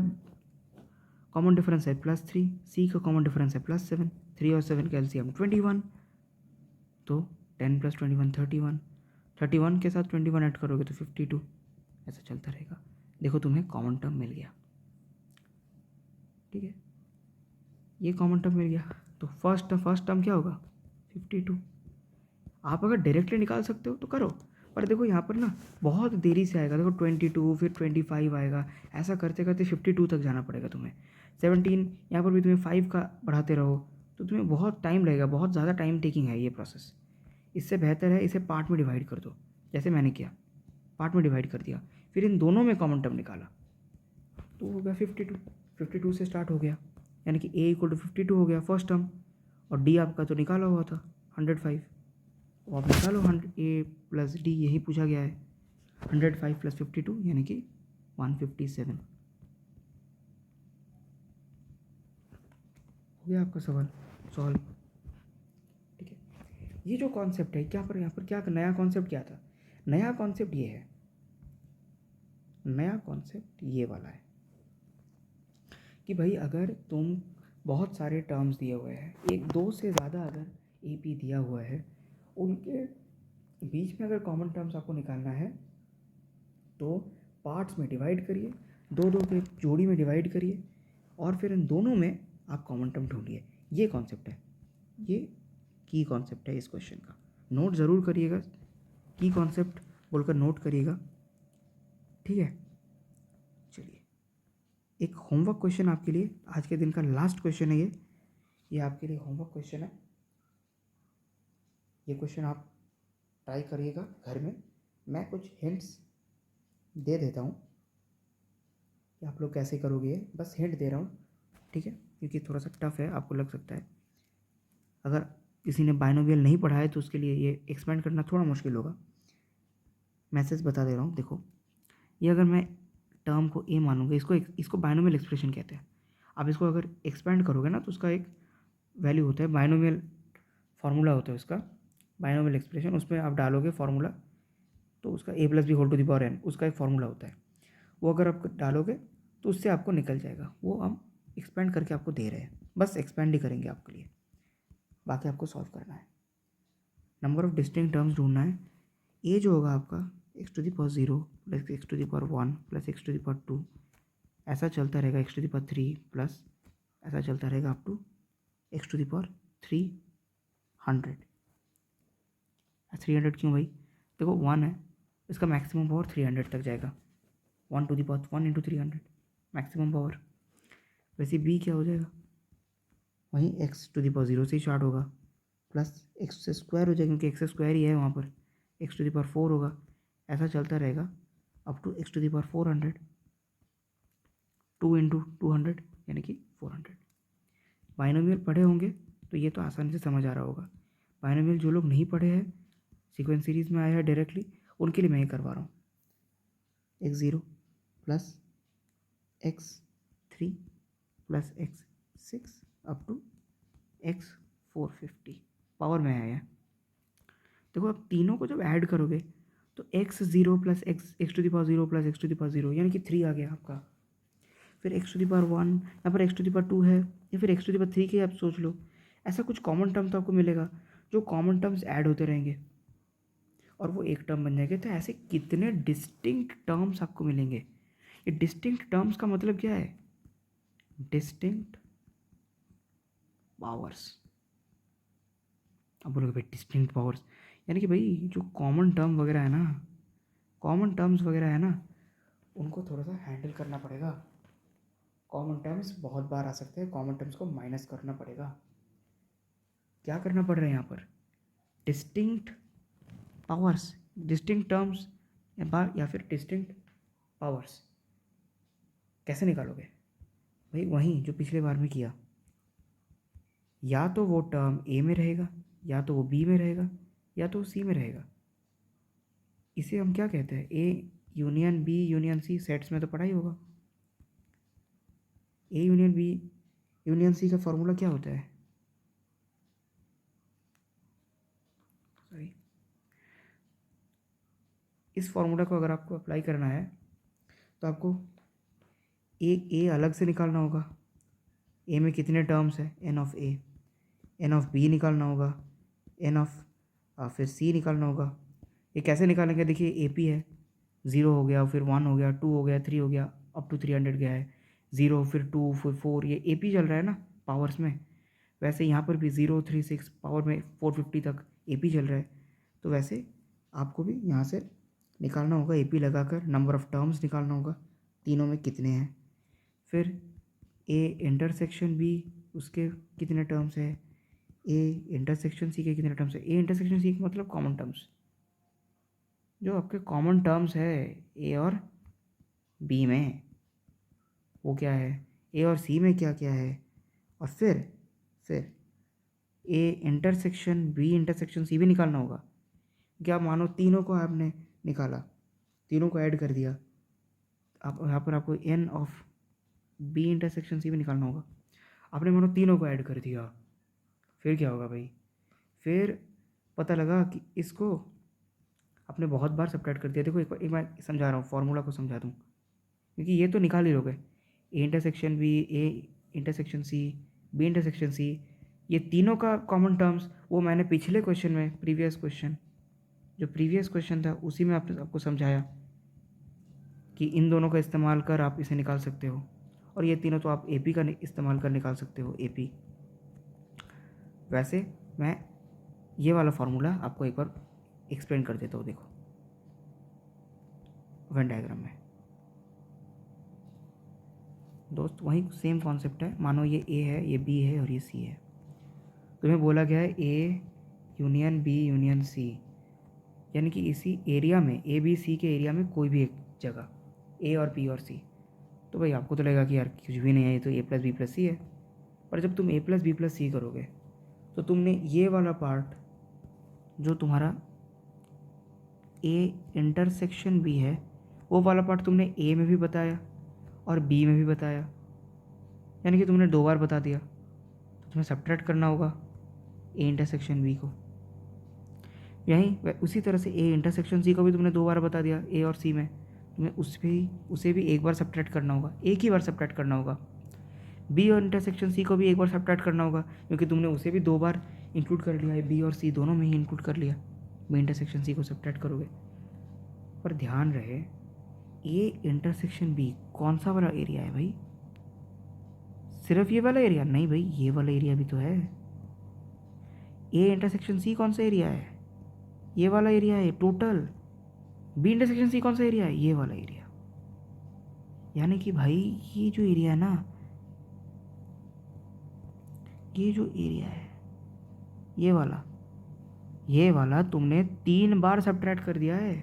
कॉमन डिफरेंस है +3, सी का कॉमन डिफरेंस है +7, 3 और 7 का एलसीएम 21, तो 10 + 21 31, 31 के साथ 21 ऐड करोगे तो 52, ऐसा चलता रहेगा। देखो तुम्हें कॉमन टर्म मिल गया, ठीक है, ये कॉमन टर्म मिल गया, तो फर्स्ट टर्म क्या होगा? 52। आप अगर डायरेक्टली निकाल सकते हो तो करो, पर देखो यहाँ पर ना बहुत देरी से आएगा। देखो 22, फिर 25 आएगा, ऐसा करते करते 52 तक जाना पड़ेगा तुम्हें। 17, यहाँ पर भी तुम्हें 5 का बढ़ाते रहो तो तुम्हें बहुत टाइम लगेगा, बहुत ज़्यादा टाइम टेकिंग है ये प्रोसेस। इससे बेहतर है इसे पार्ट में डिवाइड कर दो, जैसे मैंने किया, पार्ट में डिवाइड कर दिया, फिर इन दोनों में कॉमन टर्म निकाला, तो हो गया 52। 52 से स्टार्ट हो गया, यानी कि ए = 52 हो गया फर्स्ट टर्म, और डी आपका तो निकाला हुआ था 105, तो आप निकालो 100, ए + डी यही पूछा गया है, 105 + 52 यानी कि 157। हो गया आपका सवाल सॉल्व, ठीक है। ये जो कॉन्सेप्ट है, क्या पर यहाँ पर क्या नया कॉन्सेप्ट क्या था? नया कॉन्सेप्ट ये है, नया कॉन्सेप्ट ये वाला है कि भाई अगर तुम बहुत सारे टर्म्स दिए हुए हैं, एक दो से ज़्यादा अगर एपी दिया हुआ है, उनके बीच में अगर कॉमन टर्म्स आपको निकालना है तो पार्ट्स में डिवाइड करिए, दो दो के जोड़ी में डिवाइड करिए, और फिर इन दोनों में आप कॉमन टर्म ढूंढिए। ये कॉन्सेप्ट है, ये की कॉन्सेप्ट है इस क्वेश्चन का। नोट ज़रूर करिएगा, की कॉन्सेप्ट बोलकर नोट करिएगा, ठीक है। चलिए, एक होमवर्क क्वेश्चन आपके लिए, आज के दिन का लास्ट क्वेश्चन है ये आपके लिए होमवर्क क्वेश्चन है। ये क्वेश्चन आप ट्राई करिएगा घर में, मैं कुछ हिंट्स दे देता हूँ कि आप लोग कैसे करोगे, ये बस हिंट दे रहा हूँ, ठीक है, क्योंकि थोड़ा सा टफ है, आपको लग सकता है। अगर किसी ने बाइनोमियल नहीं पढ़ा है तो उसके लिए ये एक्सपेंड करना थोड़ा मुश्किल होगा। मैसेज बता दे रहा हूँ, देखो ये अगर मैं टर्म को ए मानूंगा, इसको बाइनोमियल एक्सप्रेशन कहते हैं। आप इसको अगर एक्सपेंड करोगे ना तो उसका एक वैल्यू होता है, बाइनोमियल फार्मूला होता है उसका, बाइनोमियल एक्सप्रेशन, उसमें आप डालोगे फार्मूला, तो उसका a+b⁴n उसका एक फार्मूला होता है, वो अगर आप डालोगे तो उससे आपको निकल जाएगा। वो हम एक्सपेंड करके आपको दे रहे हैं, बस एक्सपेंड ही करेंगे आपके लिए, बाकी आपको सॉल्व करना है। नंबर ऑफ डिस्टिंक्ट टर्म्स ढूंढना है। ए जो होगा आपका x⁴ + x⁴ + x⁴ ऐसा चलता रहेगा, x⁴ प्लस ऐसा चलता रहेगा अप टू x⁴ 300। 300 क्यों भाई? देखो 1 है, इसका मैक्सिमम पावर 300 तक जाएगा, 1 इंटू 300 मैक्सिमम पावर। वैसे बी क्या हो जाएगा, वहीं x⁻0 से ही स्टार्ट होगा, प्लस एक्स स्क्वायर हो जाएगा क्योंकि एक्स स्क्वायर ही है वहाँ पर, x⁴ होगा, ऐसा चलता रहेगा अप टू x⁴ 2 इंटू 200 यानी कि 400। बाइनोमियल पढ़े होंगे तो ये तो आसानी से समझ आ रहा होगा। बाइनोमियल जो लोग नहीं पढ़े हैं, सीक्वेंस सीरीज में आया है डायरेक्टली, उनके लिए मैं ये करवा रहा हूँ। x0 plus x3 plus x6 up to x450 power में आया है। देखो अब तीनों को जब ऐड करोगे तो x0 plus x⁴ plus x⁴ यानी कि 3 आ गया आपका। फिर x⁴ 1 यहाँ पर x⁴ 2 है, या फिर x⁴ 3 के आप सोच लो, ऐसा कुछ कॉमन टर्म तो आपको मिलेगा, जो कॉमन टर्म्स ऐड होते रहेंगे और वो एक टर्म बन जाएंगे। तो ऐसे कितने डिस्टिंक्ट टर्म्स आपको मिलेंगे। ये डिस्टिंक्ट टर्म्स का मतलब क्या है, डिस्टिंक्ट पावर्स। अब बोलोगे भाई डिस्टिंक्ट पावर्स यानी कि भाई जो कॉमन टर्म वगैरह है ना, कॉमन टर्म्स वगैरह है ना, उनको थोड़ा सा हैंडल करना पड़ेगा। कॉमन टर्म्स बहुत बार आ सकते हैं, कॉमन टर्म्स को माइनस करना पड़ेगा। क्या करना पड़ रहा है यहाँ पर, डिस्टिंक्ट पावर्स, डिस्टिंक्ट टर्म्स या फिर डिस्टिंक्ट पावर्स कैसे निकालोगे भाई, वहीं जो पिछले बार में किया, या तो वो टर्म ए में रहेगा, या तो वो बी में रहेगा, या तो वो सी में रहेगा। इसे हम क्या कहते हैं, A union B union C, sets में तो पढ़ा ही होगा। A union B union C का फॉर्मूला क्या होता है, सॉरी, इस फॉर्मूला को अगर आपको अप्लाई करना है तो आपको ए अलग से निकालना होगा, ए में कितने टर्म्स है, n of A, n of B निकालना होगा, एन ऑफ फिर सी निकालना होगा। ये कैसे निकालेंगे, देखिए ए पी है, 0 हो गया, फिर 1 हो गया, 2 हो गया, 3 हो गया, अप टू 300 गया है, 0 फिर 2 फिर 4, ये ए पी चल रहा है ना पावर्स में। वैसे यहाँ पर भी 0 3 6 पावर में 450 तक ए पी चल रहा है। तो वैसे आपको भी यहाँ से निकालना होगा, ए पी लगाकर नंबर ऑफ़ टर्म्स निकालना होगा, तीनों में कितने हैं। फिर ए इंटरसेक्शन बी, उसके कितने टर्म्स है, ए इंटरसेक्शन सी के कितने टर्म्स है। ए इंटरसेक्शन सी का मतलब कॉमन टर्म्स, जो आपके कॉमन टर्म्स है ए और बी में, वो क्या है, ए और सी में क्या क्या है। और फिर A intersection B intersection C भी निकालना होगा। क्या मानो तीनों को आपने निकाला, तीनों को ऐड कर दिया, आप यहाँ पर आपको n of B intersection C भी निकालना होगा। आपने मानो तीनों को ऐड कर दिया, फिर क्या होगा भाई, फिर पता लगा कि इसको आपने बहुत बार सब्ट्रैक्ट कर दिया। देखो एक बार समझा रहा हूँ, फार्मूला को समझा दूँ, क्योंकि ये तो निकाल ही लोगे, A intersection B, A intersection C, B intersection C, ये तीनों का कॉमन टर्म्स वो मैंने पिछले क्वेश्चन में, जो प्रीवियस क्वेश्चन था उसी में आपको समझाया कि इन दोनों का इस्तेमाल कर आप इसे निकाल सकते हो। और ये तीनों तो आप ए पी का इस्तेमाल कर निकाल सकते हो, ए पी। वैसे मैं ये वाला फार्मूला आपको एक बार एक्सप्लेन कर देता हूँ। देखो वेन डायग्राम में दोस्त वही सेम कॉन्सेप्ट है। मानो ये ए है, ये बी है और ये सी है। तुम्हें बोला गया है A union B union C, यानी कि इसी एरिया में, ए बी सी के एरिया में कोई भी एक जगह ए और बी और सी। तो भाई आपको तो लगेगा कि यार कुछ भी नहीं है, ये तो ए प्लस बी प्लस सी है। पर जब तुम ए प्लस बी प्लस सी करोगे तो तुमने ये वाला पार्ट जो तुम्हारा ए इंटरसेक्शन बी है, वो वाला पार्ट तुमने ए में भी बताया और बी में भी बताया, यानी कि तुमने 2 बार बता दिया। तो तुम्हें सब्ट्रैक्ट करना होगा ए इंटरसेक्शन बी को। यहीं उसी तरह से ए इंटरसेक्शन सी को भी तुमने 2 बार बता दिया ए और सी में, तुम्हें उसे भी एक बार सब्ट्रैक्ट करना होगा, एक ही बार सब्ट्रैक्ट करना होगा। बी और इंटरसेक्शन सी को भी एक बार सब्ट्रैक्ट करना होगा, क्योंकि तुमने उसे भी 2 बार इंक्लूड कर लिया है, बी और सी दोनों में ही इंक्लूड कर लिया। बी इंटरसेक्शन सी को सब्ट्रैक्ट करोगे। पर ध्यान रहे, ए इंटरसेक्शन बी कौन सा वाला एरिया है भाई, सिर्फ ये वाला एरिया नहीं भाई, ये वाला एरिया भी तो है। ए इंटरसेक्शन सी कौन सा एरिया है, ये वाला एरिया है टोटल। बी इंटरसेक्शन सी कौन सा एरिया है? ये वाला एरिया। यानी कि भाई ये जो एरिया है ना, ये जो एरिया है ये वाला तुमने 3 बार सब्ट्रैक्ट कर दिया है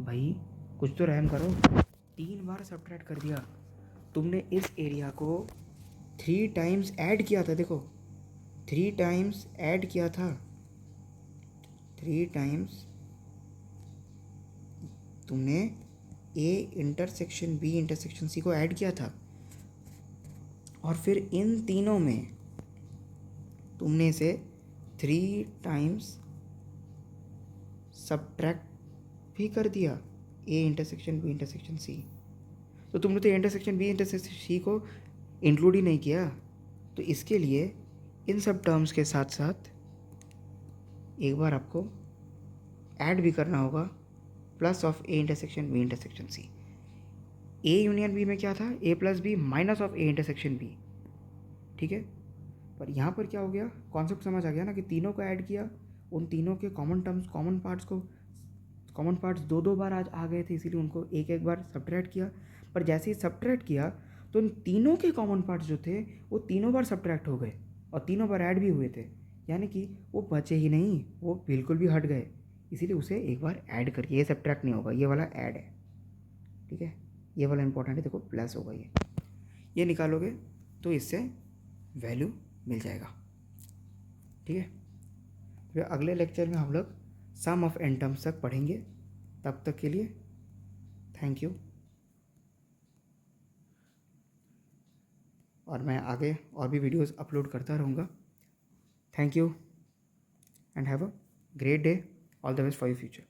भाई। कुछ तो रहम करो। 3 बार सब्ट्रैक्ट कर दिया तुमने। इस एरिया को 3 टाइम्स ऐड किया था। देखो 3 टाइम्स ऐड किया था। 3 टाइम्स तुमने A intersection B intersection C को ऐड किया था, और फिर इन तीनों में तुमने इसे 3 टाइम्स सब्ट्रैक्ट भी कर दिया, A intersection B intersection C. तो तुमने तो A intersection B intersection C को इंक्लूड ही नहीं किया। तो इसके लिए इन सब टर्म्स के साथ साथ एक बार आपको ऐड भी करना होगा plus of A intersection B intersection C. A union B में क्या था? A plus B minus of A intersection B. ठीक है, पर यहाँ पर क्या हो गया, कॉन्सेप्ट समझ आ गया ना कि तीनों को ऐड किया, उन तीनों के कॉमन टर्म्स कॉमन पार्ट्स 2 बार आज आ गए थे, इसीलिए उनको एक एक बार सब्ट्रैक्ट किया। पर जैसे ही सब्ट्रैक्ट किया तो उन तीनों के कॉमन पार्ट्स जो थे वो तीनों बार सब्ट्रैक्ट हो गए और तीनों बार ऐड भी हुए थे। यानी कि वो बचे ही नहीं, वो बिल्कुल भी हट गए। इसीलिए उसे एक बार ऐड करके, ये सब्ट्रैक्ट नहीं होगा, ये वाला ऐड है। ठीक है, ये वाला इंपॉर्टेंट है। देखो प्लस होगा, ये निकालोगे तो इससे वैल्यू मिल जाएगा। ठीक है, फिर अगले लेक्चर में हम लोग सम ऑफ एन टर्म्स तक पढ़ेंगे। तब तक के लिए थैंक यू, और मैं आगे और भी वीडियोस अपलोड करता रहूँगा। Thank you and have a great day. All the best for your future.